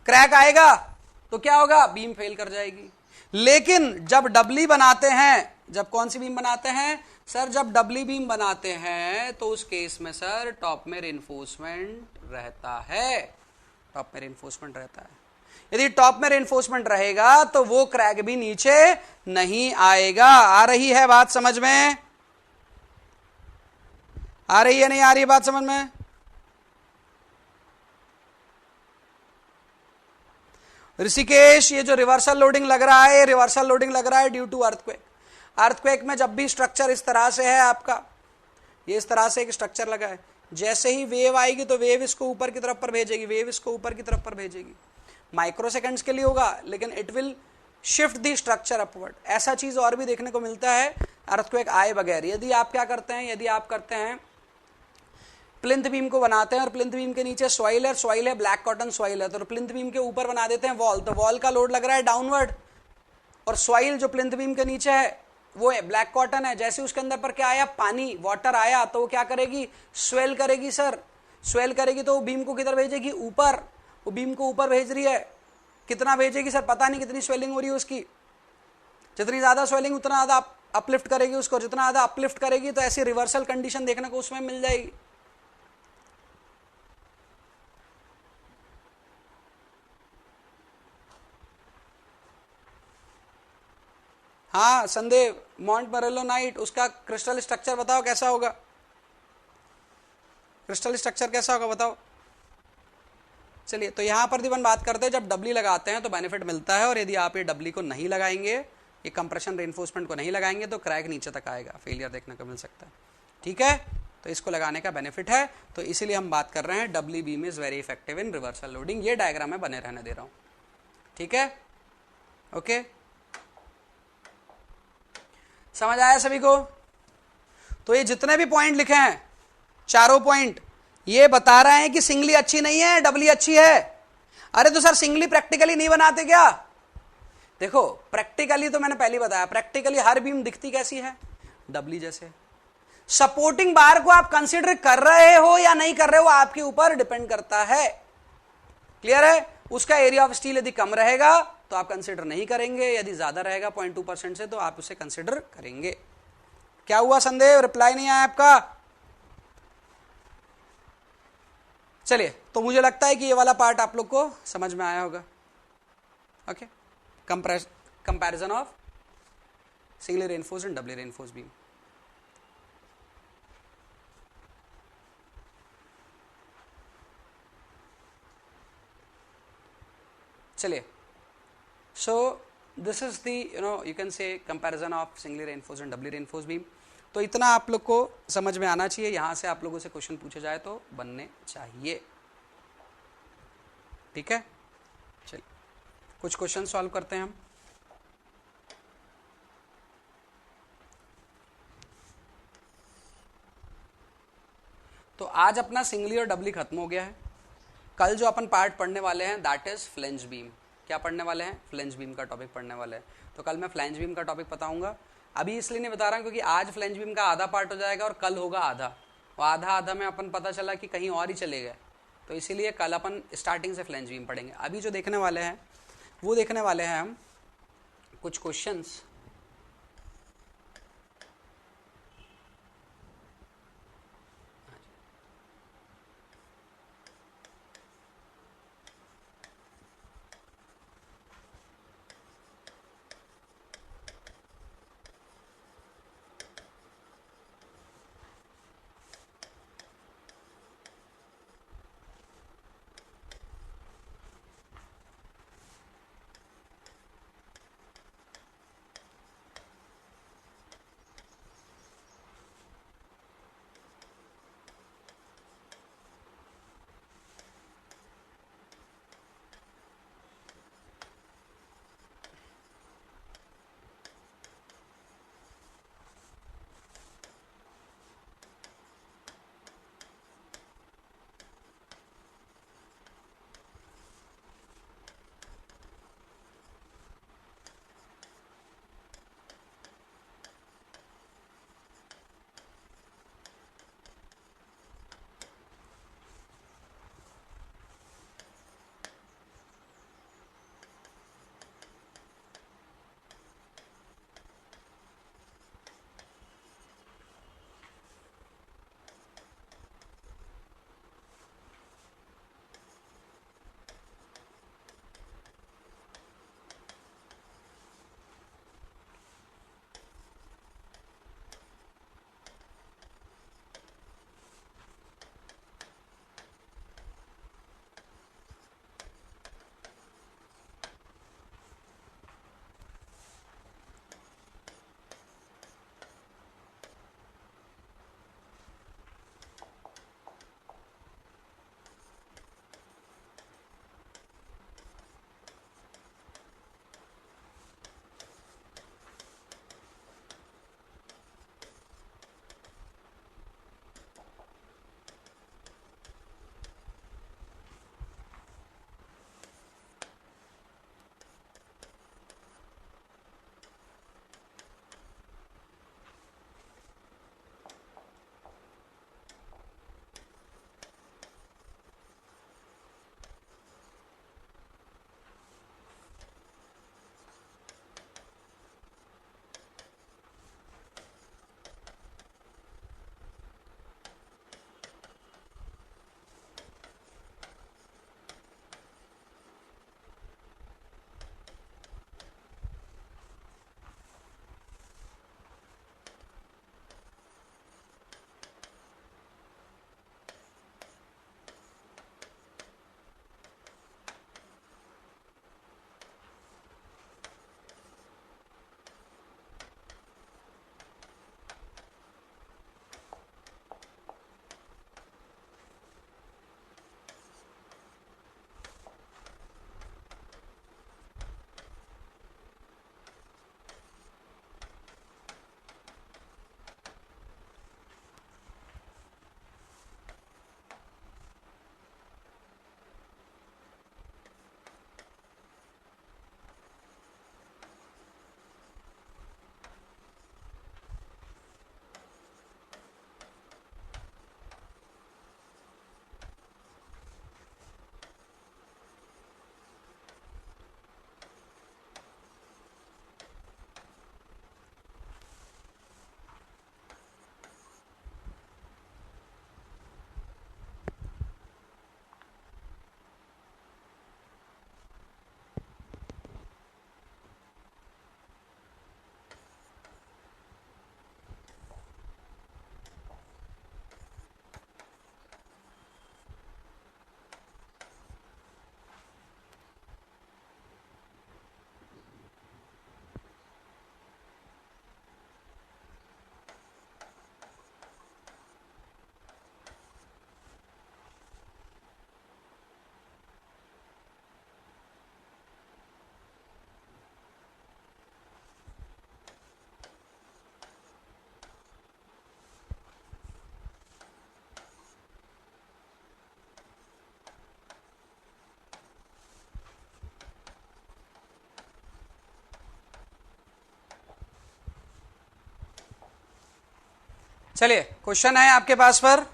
क्रैक आएगा तो क्या होगा? बीम फेल कर जाएगी। लेकिन जब डबली बनाते हैं, जब कौन सी बीम बनाते हैं सर? जब डबली बीम बनाते हैं तो उस केस में सर टॉप में रेनफोर्समेंट रहता है, टॉप में रेनफोर्समेंट रहता है। यदि टॉप में रेनफोर्समेंट रहेगा तो वो क्रैक भी नीचे नहीं आएगा। आ रही है बात समझ में? आ रही है नहीं आ रही है बात समझ में? ऋषिकेश ये जो रिवर्सल लोडिंग लग रहा है, रिवर्सल लोडिंग लग रहा है ड्यू टू अर्थक्वेक। अर्थक्वेक में जब भी स्ट्रक्चर इस तरह से है आपका, ये इस तरह से एक स्ट्रक्चर लगा है, जैसे ही वेव आएगी तो वेव इसको ऊपर की तरफ पर भेजेगी, वेव इसको ऊपर की तरफ पर भेजेगी। माइक्रो सेकंड्स के लिए होगा, लेकिन it will shift the structure upward. ऐसा चीज और भी देखने को मिलता है अर्थक्वेक आए बगैर। यदि आप क्या करते हैं, यदि आप करते हैं प्लिंथ बीम को बनाते हैं और प्लिंथ बीम के नीचे सॉइल है ब्लैक कॉटन सॉइल है, तो प्लिंथ बीम के ऊपर बना देते हैं वॉल, तो वॉल का लोड लग रहा है डाउनवर्ड, और सॉइल जो प्लिंथ बीम के नीचे है वो है ब्लैक कॉटन है। जैसे उसके अंदर पर क्या आया? पानी, वाटर आया, तो वो क्या करेगी? स्वेल करेगी सर। स्वेल करेगी तो वो बीम को किधर भेजेगी? ऊपर। वो बीम को ऊपर भेज रही है। कितना भेजेगी सर? पता नहीं कितनी स्वेलिंग हो रही है उसकी। जितनी ज्यादा स्वेलिंग उतना ज्यादा अपलिफ्ट करेगी उसको, जितना ज्यादा अपलिफ्ट करेगी तो ऐसी रिवर्सल कंडीशन देखने को उसमें मिल जाएगी। हाँ संदेव, मॉन्ट मरेलो नाइट, उसका क्रिस्टल स्ट्रक्चर बताओ कैसा होगा? क्रिस्टल स्ट्रक्चर कैसा होगा बताओ? चलिए, तो यहां पर दीवन बात करते हैं, जब डबली लगाते हैं तो बेनिफिट मिलता है, और यदि आप ये डबली को नहीं लगाएंगे, ये कंप्रेशन रेनफोर्समेंट को नहीं लगाएंगे, तो क्रैक नीचे तक आएगा, फेलियर देखने को मिल सकता है। ठीक है, तो इसको लगाने का बेनिफिट है, तो इसीलिए हम बात कर रहे हैं doubly beam is very effective in reversal loading. ये डायग्राम में बने रहने दे रहा हूं। ठीक है, ओके, समझ आया सभी को? तो ये जितने भी पॉइंट लिखे हैं, चारों पॉइंट, ये बता रहे हैं कि सिंगली अच्छी नहीं है, डबली अच्छी है। अरे तो सर सिंगली प्रैक्टिकली नहीं बनाते क्या? देखो प्रैक्टिकली तो मैंने पहले ही बताया, प्रैक्टिकली हर बीम दिखती कैसी है? डबली जैसे। सपोर्टिंग बार को आप कंसीडर कर रहे हो या नहीं कर रहे हो, आपके ऊपर डिपेंड करता है। क्लियर है? उसका एरिया ऑफ स्टील यदि कम रहेगा तो आप कंसीडर नहीं करेंगे, यदि ज्यादा रहेगा 0.2% से तो आप उसे कंसीडर करेंगे। क्या हुआ संदेह? रिप्लाई नहीं आया आपका? चलिए, तो मुझे लगता है कि ये वाला पार्ट आप लोग को समझ में आया होगा। Okay, comparison of singly reinforced and doubly reinforced beam. चलिए, so this is the you can say comparison of singly reinforced and doubly reinforced beam। तो इतना आप लोग को समझ में आना चाहिए। यहां से आप लोगों से क्वेश्चन पूछे जाए तो बनने चाहिए। ठीक है, चलिए कुछ क्वेश्चन सॉल्व करते हैं हम। तो आज अपना सिंगली और डबली खत्म हो गया है। कल जो अपन पार्ट पढ़ने वाले हैं दैट इज फ्लेंज बीम। क्या पढ़ने वाले हैं? फ्लेंज बीम का टॉपिक पढ़ने वाले हैं। तो कल मैं फ्लेंज बीम का टॉपिक बताऊंगा। अभी इसलिए नहीं बता रहा क्योंकि आज फ्लेंज बीम का आधा पार्ट हो जाएगा और कल होगा आधा, और आधा आधा में अपन पता चला कि कहीं और ही चले गए, तो इसीलिए कल अपन स्टार्टिंग से फ्लेंज बीम पढ़ेंगे। अभी जो देखने वाले हैं वो देखने वाले हैं हम कुछ क्वेश्चंस। चलिए क्वेश्चन है आपके पास पर,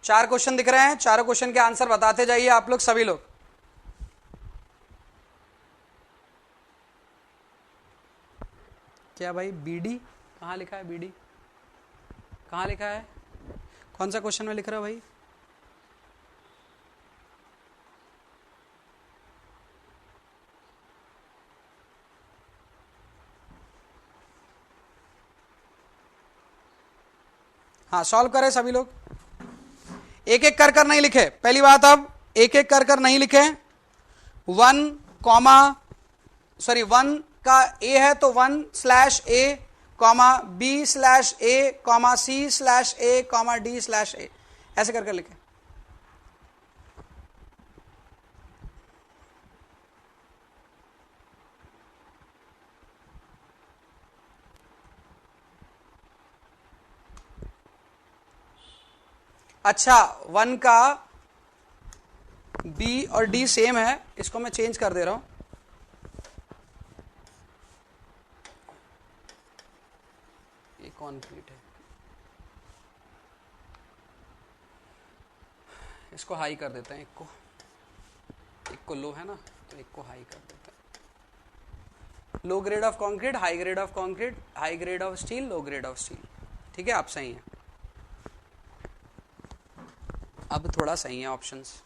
4 क्वेश्चन दिख रहे हैं, चारों क्वेश्चन के आंसर बताते जाइए आप लोग सभी लोग। क्या भाई बीडी कहाँ लिखा है? बीडी कहाँ लिखा है? कौन सा क्वेश्चन में लिख रहा है भाई? हाँ सॉल्व करें सभी लोग, एक एक कर कर नहीं लिखे। पहली बात, अब एक एक कर कर नहीं लिखे। 1 का ए है तो 1/a, B/a, C/a, D/a, ऐसे कर कर लिखे। अच्छा 1 का बी और डी सेम है, इसको मैं चेंज कर दे रहा हूं। ये कॉन्क्रीट है, इसको हाई कर देते हैं। एक को लो है ना, तो एक को हाई कर देते हैं। Low grade of concrete, high grade of concrete, high grade of steel, low grade of steel. ठीक है, आप सही हैं। अब थोड़ा सही है ऑप्शंस।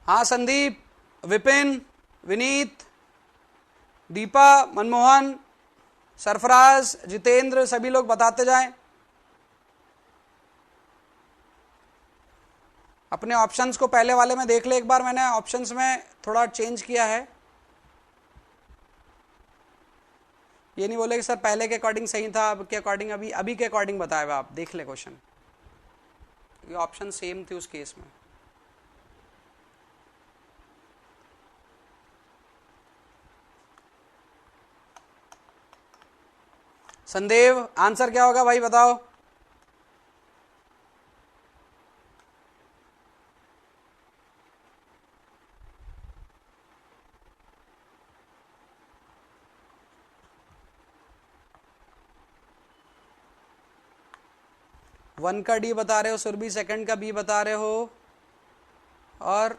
हाँ संदीप, विपिन, विनीत, दीपा, मनमोहन, सरफराज, जितेंद्र, सभी लोग बताते जाएं अपने ऑप्शंस को। पहले वाले में देख ले एक बार, मैंने ऑप्शंस में थोड़ा चेंज किया है। ये नहीं बोले कि सर पहले के अकॉर्डिंग सही था, अब के अकॉर्डिंग, अभी के अकॉर्डिंग बताया हुआ। आप देख ले क्वेश्चन, ये ऑप्शन सेम थी उस केस में। संदेव, आंसर क्या होगा भाई बताओ? वन का डी बता रहे हो सुरभि, सेकंड का बी बता रहे हो, और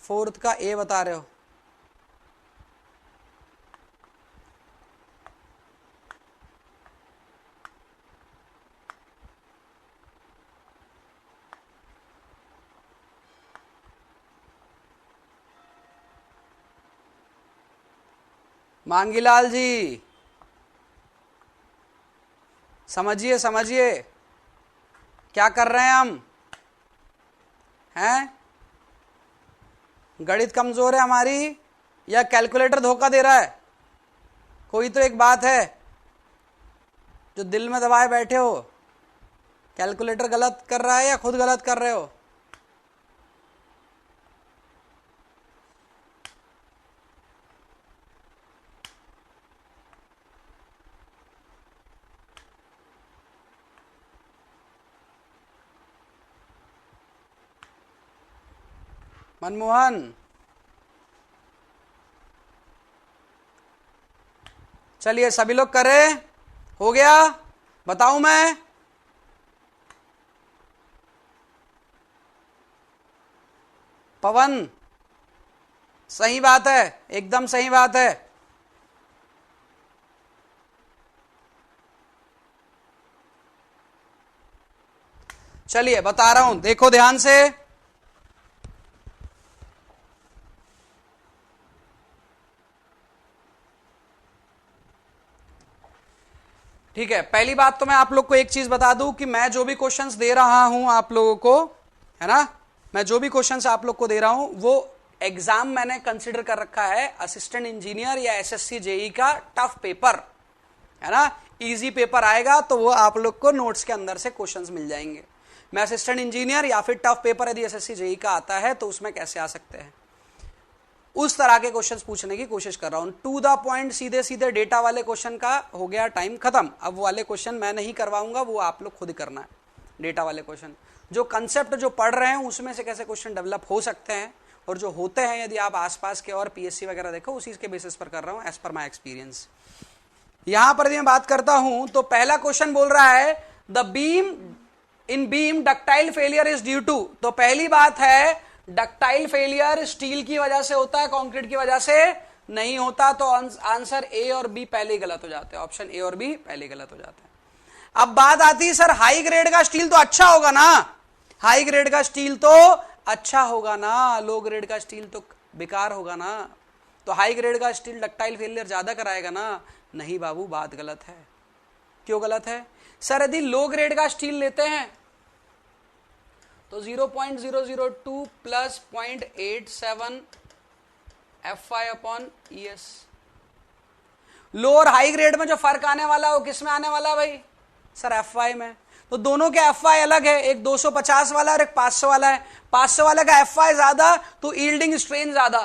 फोर्थ का ए बता रहे हो। मांगीलाल जी समझिए समझिए, क्या कर रहे हैं हम? हैं? गणित कमजोर है हमारी या कैलकुलेटर धोखा दे रहा है? कोई तो एक बात है जो दिल में दबाए बैठे हो। कैलकुलेटर गलत कर रहा है या खुद गलत कर रहे हो? मनमोहन, चलिए सभी लोग करें, हो गया? बताऊं मैं? पवन, सही बात है, एकदम सही बात है। चलिए बता रहा हूं, देखो ध्यान से। ठीक है, पहली बात तो मैं आप लोग को एक चीज बता दूं कि मैं जो भी क्वेश्चंस दे रहा हूं आप लोगों को, है ना, मैं जो भी क्वेश्चंस आप लोग को दे रहा हूं वो एग्जाम मैंने कंसीडर कर रखा है असिस्टेंट इंजीनियर या एसएससी जेई का टफ पेपर, है ना। इजी पेपर आएगा तो वो आप लोग को नोट्स के अंदर से क्वेश्चंस मिल जाएंगे। मैं असिस्टेंट इंजीनियर या फिर टफ पेपर यदि एसएससी जेई का आता है तो उसमें कैसे आ सकते हैं, उस तरह के क्वेश्चंस पूछने की कोशिश कर रहा हूं। टू द पॉइंट, सीधे सीधे डेटा वाले क्वेश्चन का हो गया टाइम खत्म। अब वाले क्वेश्चन मैं नहीं करवाऊंगा, वो आप लोग खुद करना है, डेटा वाले क्वेश्चन। जो कंसेप्ट जो पढ़ रहे हैं उसमें से कैसे क्वेश्चन डेवलप हो सकते हैं, और जो होते हैं यदि आप आसपास के और पीएससी वगैरह देखो, उसी के बेसिस पर कर रहा हूं एज पर माय एक्सपीरियंस। यहां पर मैं बात करता हूं तो पहला क्वेश्चन बोल रहा है the beam in beam ductile failure is due to, तो पहली बात है डक्टाइल फेलियर स्टील की वजह से होता है, कंक्रीट की वजह से नहीं होता, तो आंसर ए और बी पहले गलत हो जाते हैं, ऑप्शन ए और बी पहले गलत हो जाते हैं। अब बात आती है सर हाई ग्रेड का स्टील तो अच्छा होगा ना, हाई ग्रेड का स्टील तो अच्छा होगा ना, लो ग्रेड का स्टील तो बेकार होगा ना, तो हाई ग्रेड का स्टील डक्टाइल फेलियर ज्यादा कराएगा ना। नहीं बाबू, बात गलत है। क्यों गलत है सर? यदि लो ग्रेड का स्टील लेते हैं तो 0.002 प्लस 0.87 FI अपॉन ES। लो और हाई ग्रेड में जो फर्क आने वाला है वो किस में आने वाला है भाई? सर FI में। तो दोनों के FI अलग है, एक 250 वाला और एक 500 वाला है। 500 वाले का FI ज्यादा तो यील्डिंग स्ट्रेन ज्यादा,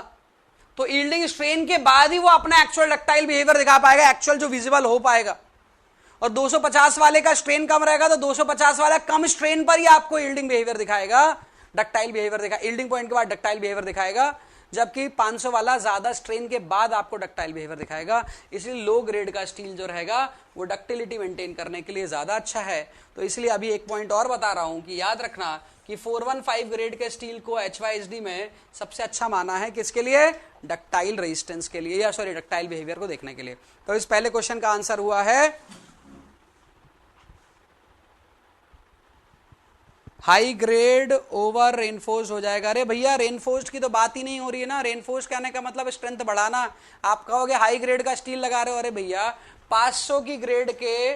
तो यील्डिंग स्ट्रेन के बाद ही वो अपना एक्चुअल डक्टाइल बिहेवियर दिखा पाएगा, एक्चुअल जो विजिबल हो पाएगा। और 250 वाले का स्ट्रेन कम रहेगा तो 250 वाला कम स्ट्रेन पर ही आपको यील्डिंग बिहेवियर दिखाएगा, डक्टाइल बिहेवियर दिखाएगा, यील्डिंग पॉइंट के बाद डक्टाइल बिहेवियर दिखाएगा, जबकि 500 वाला ज्यादा स्ट्रेन के बाद आपको डक्टाइल बिहेवियर दिखाएगा। इसलिए लो ग्रेड का स्टील जो रहेगा वो डक्टिलिटी मेंटेन करने के लिए ज्यादा अच्छा है। तो इसलिए अभी एक पॉइंट और बता रहा हूं कि याद रखना कि 415 ग्रेड के स्टील को HYSD में सबसे अच्छा माना है, किसके लिए? डक्टाइल रेजिस्टेंस के लिए, या सॉरी डक्टाइल बिहेवियर को देखने के लिए। तो इस पहले क्वेश्चन का आंसर हुआ है हाई ग्रेड ओवर रेनफोर्स्ड हो जाएगा। अरे भैया रेनफोर्स्ड की तो बात ही नहीं हो रही है ना, रेनफोर्स्ड कहने का मतलब स्ट्रेंथ बढ़ाना। आप कहोगे हाई ग्रेड का स्टील लगा रहे हो, अरे भैया 500 की ग्रेड के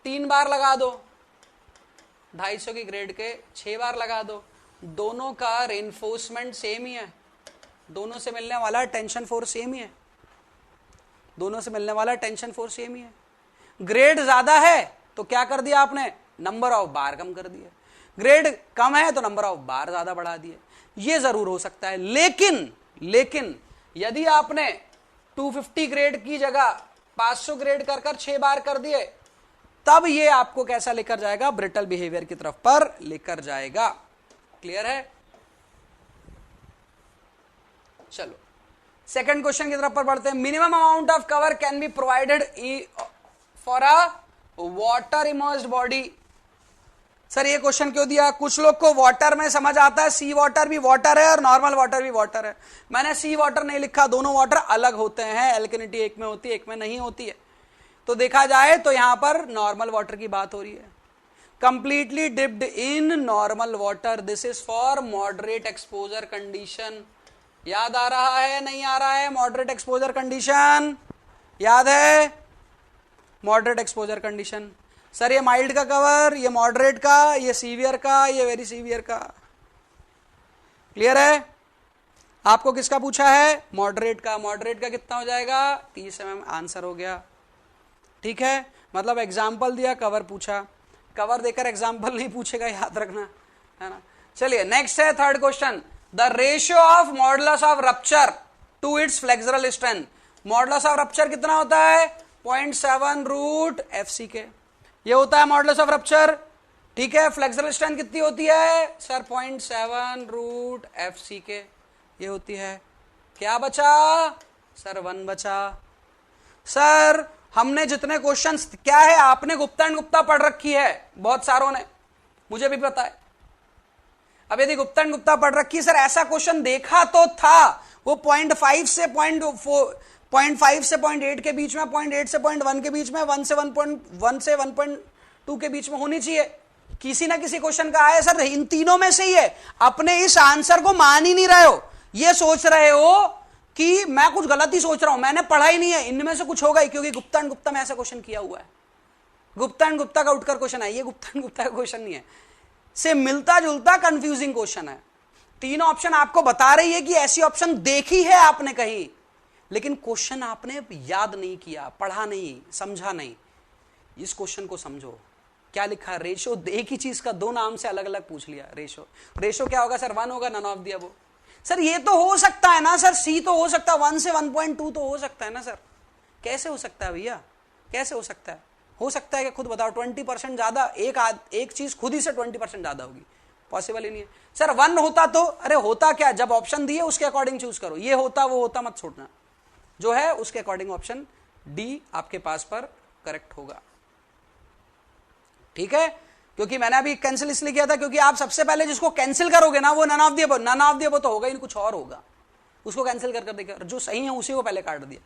3 बार लगा दो, 250 की ग्रेड के 6 बार लगा दो, दोनों का रेनफोर्समेंट सेम ही है, दोनों से मिलने वाला टेंशन फोर्स सेम ही है, दोनों से मिलने वाला टेंशन फोर्स सेम ही है। ग्रेड ज्यादा है तो क्या कर दिया आपने? नंबर ऑफ बार कम कर दिया। ग्रेड कम है तो नंबर ऑफ बार ज्यादा बढ़ा दिए। ये जरूर हो सकता है, लेकिन यदि आपने 250 ग्रेड की जगह 500 ग्रेड कर 6 बार कर दिए, तब ये आपको कैसा लेकर जाएगा? ब्रिटल बिहेवियर की तरफ पर लेकर जाएगा। क्लियर है? चलो सेकंड क्वेश्चन की तरफ पर बढ़ते हैं। Minimum amount of cover can be provided for a water immersed body. Sir ये क्वेश्चन क्यों दिया? कुछ लोग को वाटर में समझ आता है सी वाटर भी वाटर है और नॉर्मल वाटर भी वाटर है। मैंने सी वाटर नहीं लिखा, दोनों वाटर अलग होते हैं, एल्कलिनिटी एक में होती है एक में नहीं होती है। तो देखा जाए तो यहां पर नॉर्मल वाटर की बात हो रही है। Completely dipped in normal water, this is for moderate exposure condition. याद आ रहा है नहीं आ रहा है? मॉडरेट एक्सपोजर कंडीशन याद है? Moderate exposure condition. सर ये माइल्ड का कवर, ये मॉडरेट का, ये सीवियर का, ये वेरी सीवियर का। क्लियर है? आपको किसका पूछा है? मॉडरेट का। मॉडरेट का कितना हो जाएगा? 30 mm। आंसर हो गया। ठीक है, मतलब एग्जाम्पल दिया, कवर पूछा। कवर देकर एग्जाम्पल नहीं पूछेगा, याद रखना है ना। चलिए नेक्स्ट है third question. The ratio of modulus of rupture to its flexural strength. Modulus of rupture कितना होता है? 0.7 रूट FC के, ये होता है मॉडुलस ऑफ रप्चर। ठीक है, फ्लेक्सुरल स्ट्रेंथ कितनी होती है? सर 0.7 रूट FC के, ये होती है। क्या बचा? सर 1 बचा। सर हमने जितने क्वेश्चंस, क्या है आपने गुप्ता एंड गुप्ता पढ़ रखी है बहुत सारों ने, मुझे भी पता है। अब यदि गुप्ता एंड गुप्ता पढ़ रखी है, सर ऐसा क्वेश्चन देखा तो था, वो 0.5 से 0.8 के बीच में, 0.8 से 0.1 के बीच में, 1 से 1.1 से 1.2 के बीच में होनी चाहिए। किसी ना किसी क्वेश्चन का आया सर इन तीनों में से ही है। अपने इस आंसर को मान ही नहीं रहे हो, ये सोच रहे हो कि मैं कुछ गलत ही सोच रहा हूं, मैंने पढ़ा ही नहीं है, इनमें से कुछ होगा ही, क्योंकि गुप्ता एंड गुप्ता में ऐसा क्वेश्चन किया हुआ है। गुप्ता एंड गुप्ता का उठकर क्वेश्चन है, ये गुप्ता एंड गुप्ता का क्वेश्चन नहीं है, से मिलता जुलता कंफ्यूजिंग क्वेश्चन है। तीनों ऑप्शन आपको बता रही है कि ऐसी ऑप्शन देखी है आपने कहीं, लेकिन क्वेश्चन आपने याद नहीं किया, पढ़ा नहीं, समझा नहीं। इस क्वेश्चन को समझो, क्या लिखा? रेशो। एक ही चीज का दो नाम से अलग अलग पूछ लिया। रेशो, रेशो क्या होगा सर? 1 होगा, नन ऑफ दिया वो। सर ये तो हो सकता है ना सर, सी तो हो सकता है, 1 से 1.2 तो हो सकता है ना सर। कैसे हो सकता है भैया, कैसे हो सकता है? हो सकता है कि खुद बताओ 20% ज्यादा, एक चीज खुद ही से 20% ज्यादा होगी, पॉसिबल ही नहीं है। सर 1 होता तो, अरे होता क्या, जब ऑप्शन दिए उसके अकॉर्डिंग चूज करो, ये होता वो होता मत छोड़ना, जो है उसके अकॉर्डिंग ऑप्शन डी आपके पास पर करेक्ट होगा। ठीक है, क्योंकि मैंने अभी कैंसिल इसलिए किया था क्योंकि आप सबसे पहले जिसको कैंसिल करोगे ना वो नन ऑफ दी अबव तो होगा ही, कुछ और होगा, उसको कैंसिल कर देखिए, जो सही है उसी को पहले काट दिया।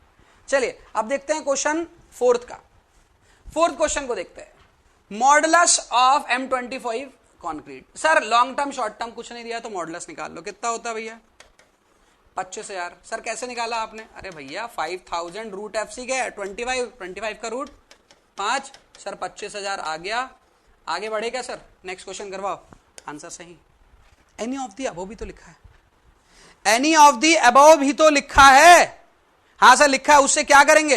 चलिए अब देखते हैं क्वेश्चन फोर्थ का। फोर्थ क्वेश्चन को देखते हैं, modulus of M25 concrete. Sir long term short term कुछ नहीं दिया तो मॉडुलस निकाल लो, कितना होता है भैया 25,000। सर कैसे निकाला आपने, अरे भैया 5000 रूट FC के 25 का रूट 5, सर 25,000 आ गया। आगे बढ़े क्या सर, नेक्स्ट क्वेश्चन करवाओ, आंसर सही, एनी ऑफ दी अबव भी तो लिखा है, एनी ऑफ दी अबव भी तो लिखा है, हाँ सर लिखा है, उससे क्या करेंगे,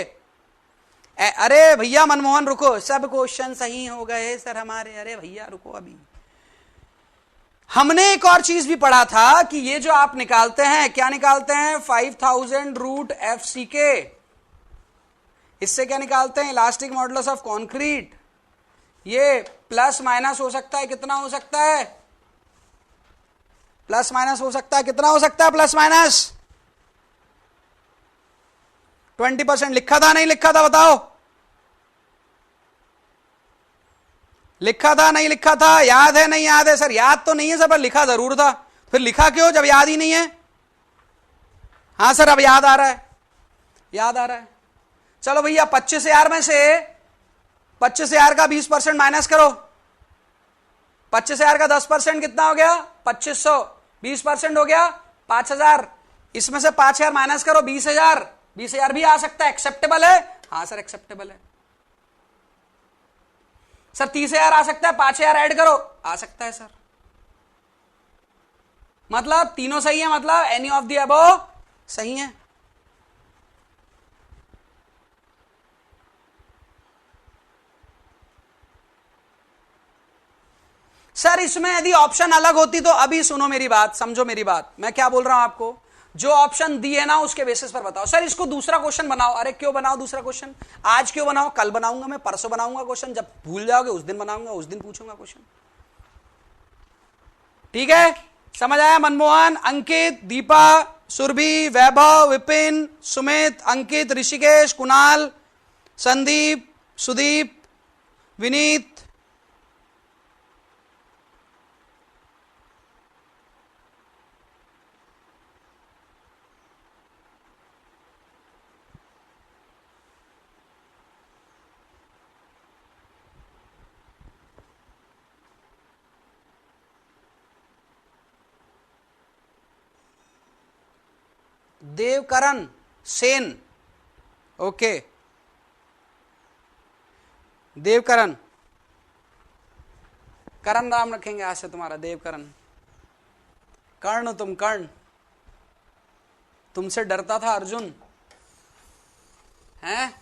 अरे भैया मनमोहन रुको, सब क्वेश्चन सही हो गए सर हमारे, अरे भैया रुको, अभी हमने एक और चीज भी पढ़ा था कि ये जो आप निकालते हैं, क्या निकालते हैं 5000 रूट FC के, इससे क्या निकालते हैं इलास्टिक मॉडुलस ऑफ कॉन्क्रीट, ये प्लस माइनस हो सकता है, कितना हो सकता है प्लस माइनस हो सकता है, कितना हो सकता है प्लस माइनस 20%। लिखा था नहीं लिखा था बताओ, लिखा था नहीं लिखा था, याद है नहीं याद है, सर याद तो नहीं है सर, पर लिखा जरूर था, फिर लिखा क्यों जब याद ही नहीं है। हाँ सर अब याद आ रहा है, याद आ रहा है। चलो भैया 25,000 में से 25,000 का 20% माइनस करो, 25,000 का 10% कितना हो गया 2500, 20% हो गया 5,000, इसमें से 5,000 माइनस करो 20,000, 20,000 भी आ सकता है, एक्सेप्टेबल है, हाँ सर एक्सेप्टेबल है। सर 30,000 आ सकता है, 5,000 ऐड करो, आ सकता है सर, मतलब तीनों सही है, मतलब एनी ऑफ दी अबव सही है। सर इसमें यदि ऑप्शन अलग होती तो, अभी सुनो मेरी बात, समझो मेरी बात, मैं क्या बोल रहा हूं आपको, जो ऑप्शन दिए ना उसके बेसिस पर बताओ। सर इसको दूसरा क्वेश्चन बनाओ, अरे क्यों बनाओ दूसरा क्वेश्चन, आज क्यों बनाओ, कल बनाऊंगा मैं, परसों बनाऊंगा क्वेश्चन, जब भूल जाओगे उस दिन बनाऊंगा, उस दिन पूछूंगा क्वेश्चन। ठीक है, समझ आया मनमोहन, अंकित, दीपा, सुरभि, वैभव, विपिन, सुमित, अंकित, ऋषिकेश, कुणाल, संदीप, सुदीप, विनीत, देवकरण सेन, ओके देवकरण, करण नाम रखेंगे आज से तुम्हारा, देवकरण। कर्ण, तुम कर्ण, तुमसे डरता था अर्जुन, हैं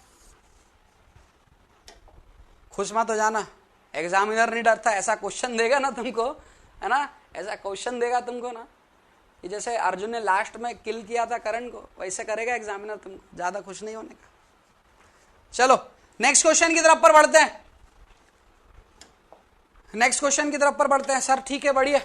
खुश मत हो जाना, एग्जामिनर नहीं डरता, ऐसा क्वेश्चन देगा ना तुमको, है ना, ऐसा क्वेश्चन देगा तुमको ना, कि जैसे अर्जुन ने लास्ट में किल किया था करण को, वैसे करेगा एग्जामिनर तुमको, ज्यादा खुश नहीं होने का। चलो नेक्स्ट क्वेश्चन की तरफ पर बढ़ते हैं, नेक्स्ट क्वेश्चन की तरफ पर बढ़ते हैं। सर ठीक है बढ़िया,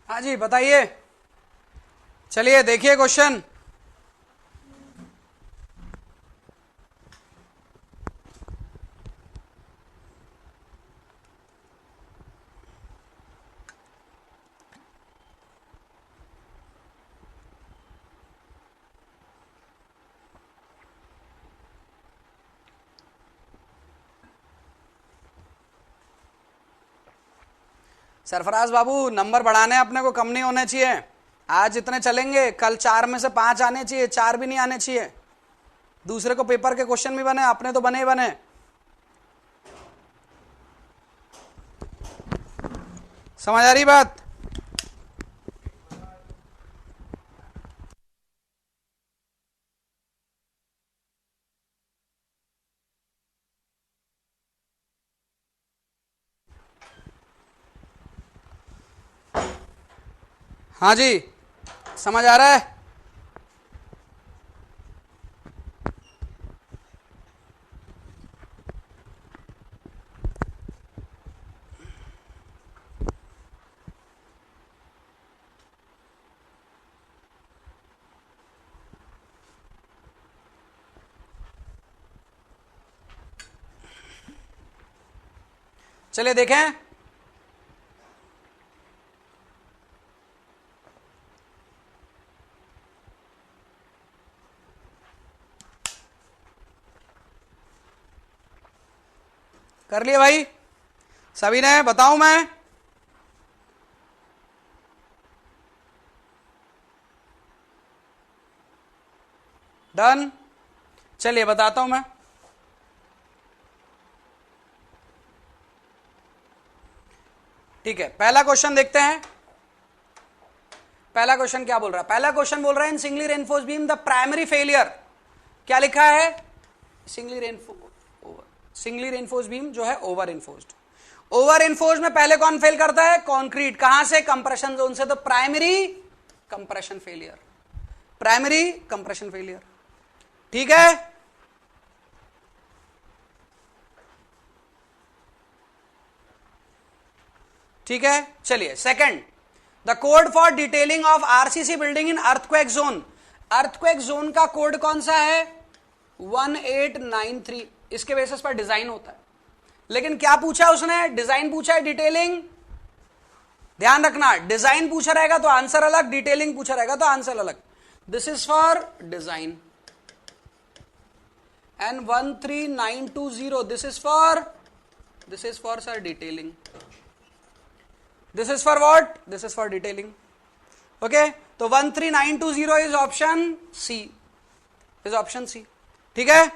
हाँ जी बताइए, चलिए देखिए क्वेश्चन। सरफराज बाबू, नंबर बढ़ाने अपने को, कम नहीं होने चाहिए। आज इतने चलेंगे, कल 4 में से 5 आने चाहिए, 4 भी नहीं आने चाहिए। दूसरे को पेपर के क्वेश्चन भी बने, अपने तो बने ही बने। समझ आ रही बात? हाँ जी, समझ आ रहा है? चलिए देखें। कर लिए भाई सभी ने? बताऊं मैं? डन। चलिए बताता हूं मैं। ठीक है, पहला क्वेश्चन देखते हैं। पहला क्वेश्चन क्या बोल रहा है? पहला क्वेश्चन बोल रहा है in singly reinforce beam the primary failure, क्या लिखा है? सिंगली रेनफोर्स बीम जो है ओवर इन्फोर्स्ड। ओवर इन्फोर्स्ड में पहले कौन फेल करता है? कंक्रीट। कहां से? कंप्रेशन जोन से। तो primary compression failure, primary compression failure. ठीक है, ठीक है। चलिए second, the code for detailing of RCC building in earthquake zone. Earthquake zone का कोड कौन सा है? 1893। इसके बेसिस पर डिजाइन होता है। लेकिन क्या पूछा उसने? डिजाइन पूछा है, डिटेलिंग? ध्यान रखना, डिजाइन पूछा रहेगा तो आंसर अलग, डिटेलिंग पूछा रहेगा तो आंसर अलग। This is for design and 13920 this is for sir detailing. This is for what? This is for detailing. Okay, तो 13920 is option c, is option c. ठीक है,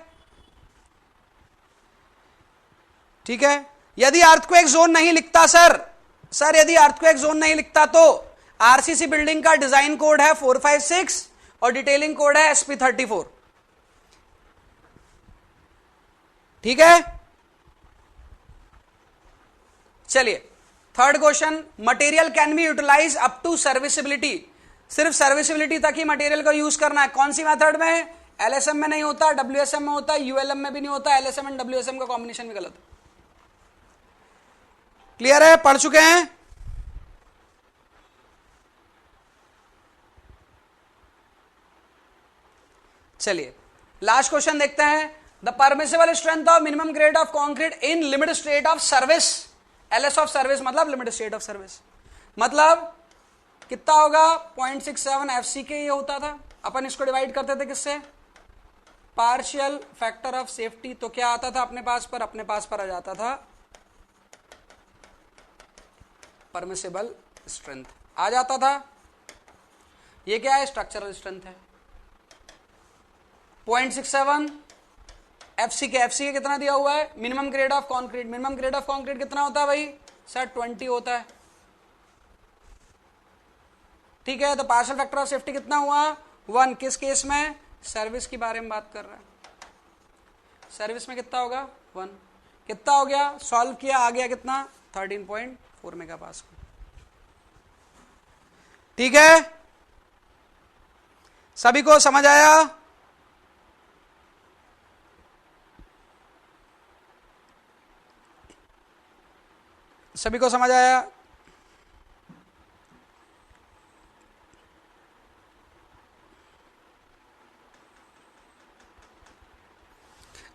ठीक है। यदि अर्थक्वेक जोन नहीं लिखता सर यदि अर्थक्वेक जोन नहीं लिखता तो आरसीसी बिल्डिंग का डिजाइन कोड है 456 और डिटेलिंग कोड है SP34। ठीक है, चलिए third question, material can be utilize up to serviceability. सिर्फ सर्विसिबिलिटी तक ही मटेरियल को यूज करना है। कौन सी मेथड में? एलएसएम में नहीं होता, डब्ल्यूएसएम में होता है, यूएलएम में भी नहीं होता। एलएसएम एंड डब्ल्यूएसएम का कॉम्बिनेशन भी गलत है। क्लियर है? पढ़ चुके हैं? चलिए लास्ट क्वेश्चन देखते हैं। The permissible strength of minimum grade of concrete in limit state of service. LS of service मतलब लिमिट स्टेट ऑफ सर्विस, मतलब कितना होगा? 0.67 एफसी के ये होता था। अपन इसको डिवाइड करते थे किससे? Partial factor of safety. तो क्या आता था अपने पास पर आ जाता था परमिसिबल स्ट्रेंथ आ जाता था। ये क्या है? स्ट्रक्चरल स्ट्रेंथ है। 0.67 एफसी के कितना दिया हुआ है? Minimum grade of concrete. Minimum grade of concrete कितना होता है भाई? सर 20 होता है। ठीक है, तो पार्शियल फैक्टर ऑफ सेफ्टी कितना हुआ? 1। किस केस में? सर्विस के बारे में बात कर रहा है। सर्विस में कितना होगा? 1। कितना हो गया? सॉल्व किया, आ गया कितना? 13.4 मेगापास्कल। ठीक है, सभी को समझ आया? सभी को समझ आया?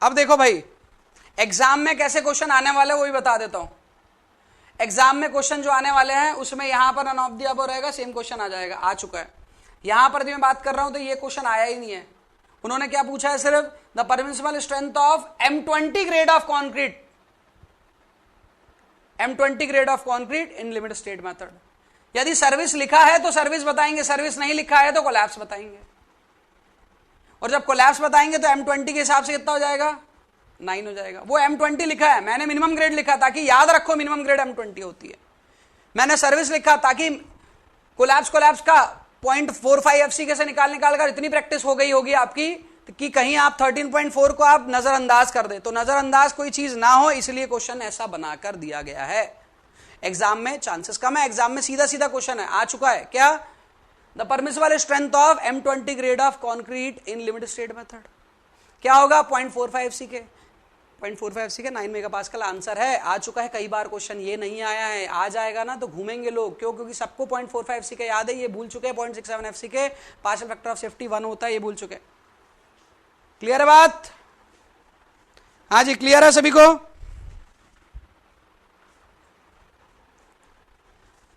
अब देखो भाई, एग्जाम में कैसे क्वेश्चन आने वाले वो भी बता देता हूं। एग्जाम में क्वेश्चन जो आने वाले हैं उसमें यहां पर नन ऑफ द अबव रहेगा, सेम क्वेश्चन आ जाएगा, आ चुका है। यहां पर भी मैं बात कर रहा हूं तो ये क्वेश्चन आया ही नहीं है। उन्होंने क्या पूछा है, सिर्फ the permissible strength of M20 grade of concrete, M20 grade of concrete in limit state method. यदि सर्विस लिखा है तो सर्विस बताएंगे, सर्विस नहीं लिखा है तो कोलैप्स बताएंगे। और जब कोलैप्स बताएंगे तो M20 के हिसाब से कितना हो जाएगा, 9 हो जाएगा। वो M20 लिखा है, मैंने मिनिमम ग्रेड लिखा ताकि याद रखो मिनिमम ग्रेड M20 होती है। मैंने सर्विस लिखा ताकि कोलैप्स का 0.45 FCK से निकाल कर इतनी प्रैक्टिस हो गई होगी आपकी कि कहीं आप 13.4 को आप नजरअंदाज कर दे, तो नजरअंदाज कोई चीज ना हो, इसलिए क्वेश्चन ऐसा बनाकर दिया गया है। एग्जाम में चांसेस कम है, एग्जाम में सीधा सीधा क्वेश्चन है, आ चुका है क्या, the permissible strength of M20 grade of concrete in limit state method क्या होगा, 0.45 FCK, 0.45 FCK 9 मेगापास्कल आंसर है, आ चुका है। कई बार क्वेश्चन ये नहीं आया है, आ जाएगा ना तो घूमेंगे लोग, क्यों, क्योंकि सबको 0.45 FCK याद है, ये भूल चुके हैं 0.67 FCK, partial factor of safety 1 होता है, ये भूल चुके। क्लियर है बात, हाँ जी क्लियर है सभी को,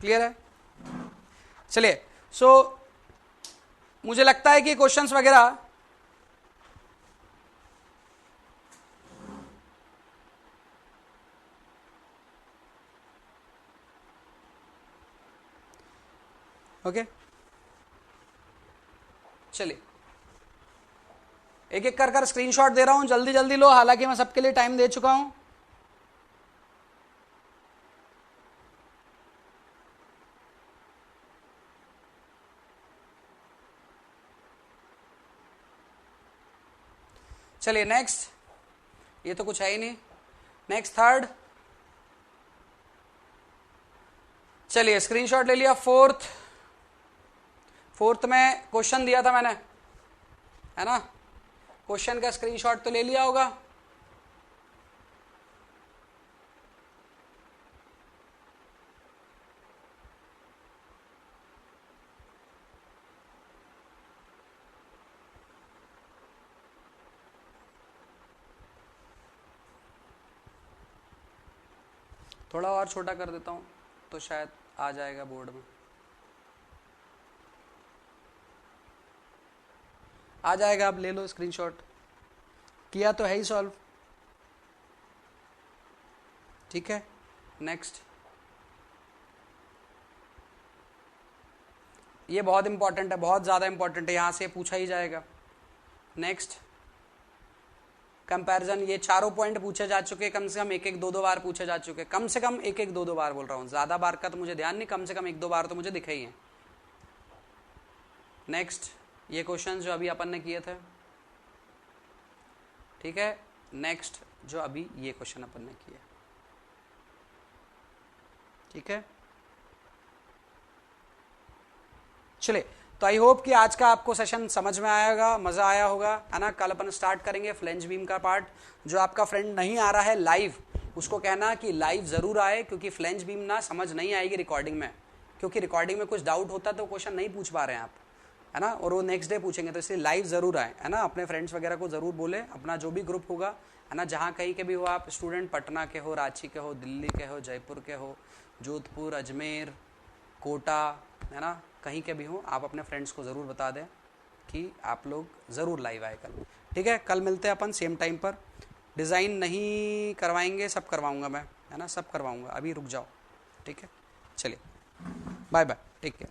क्लियर है। चलिए, मुझे लगता है कि क्वेश्चंस वगैरह ओके। चलिए, एक एक कर स्क्रीनशॉट दे रहा हूं, जल्दी जल्दी लो, हालांकि मैं सबके लिए टाइम दे चुका हूं। चलिए नेक्स्ट, ये तो कुछ है ही नहीं, नेक्स्ट थर्ड। चलिए स्क्रीनशॉट ले लिया। फोर्थ में क्वेश्चन दिया था मैंने, है ना, क्वेश्चन का स्क्रीनशॉट तो ले लिया होगा। थोड़ा और छोटा कर देता हूं तो शायद आ जाएगा बोर्ड में, आ जाएगा, आप ले लो स्क्रीनशॉट, किया तो है ही सॉल्व, ठीक है। नेक्स्ट, ये बहुत इंपॉर्टेंट है, बहुत ज्यादा इंपॉर्टेंट है, यहां से पूछा ही जाएगा। नेक्स्ट, कंपैरिजन, ये चारों पॉइंट पूछे जा चुके, कम से कम एक दो बार पूछे जा चुके, कम से कम एक दो बार बोल रहा हूं, ज्यादा बार का तो मुझे ध्यान नहीं, कम से कम 1-2 बार तो मुझे दिखे ही हैं। नेक्स्ट, ये क्वेश्चन जो अभी अपन ने किए थे, ठीक है। नेक्स्ट, जो अभी ये क्वेश्चन अपन ने किया, ठीक है। चलिए, तो आई होप कि आज का आपको सेशन समझ में आएगा, मजा आया होगा, है ना। कल अपन स्टार्ट करेंगे फ्लेंज बीम का पार्ट। जो आपका फ्रेंड नहीं आ रहा है लाइव, उसको कहना कि लाइव जरूर आए, क्योंकि फ्लेंज बीम ना समझ नहीं आएगी रिकॉर्डिंग में, क्योंकि रिकॉर्डिंग में कुछ डाउट होता है तो क्वेश्चन नहीं पूछ पा रहे हैं आप, है ना, और वो नेक्स्ट डे पूछेंगे, तो इसलिए लाइव जरूर आए, है ना। अपने फ्रेंड्स वगैरह को जरूर बोले, अपना जो भी ग्रुप होगा, है ना, जहाँ कहीं के भी हो आप स्टूडेंट, पटना के हो, रांची के हो, दिल्ली के हो, जयपुर के हो, जोधपुर, अजमेर, कोटा, है ना, कहीं के भी हो, आप अपने फ्रेंड्स को ज़रूर बता दें कि आप लोग ज़रूर लाइव आए कल, ठीक है। कल मिलते हैं अपन सेम टाइम पर। डिज़ाइन नहीं करवाएंगे, सब करवाऊंगा मैं, है ना, सब करवाऊंगा, अभी रुक जाओ, ठीक है। चलिए, बाय बाय, टेक केयर।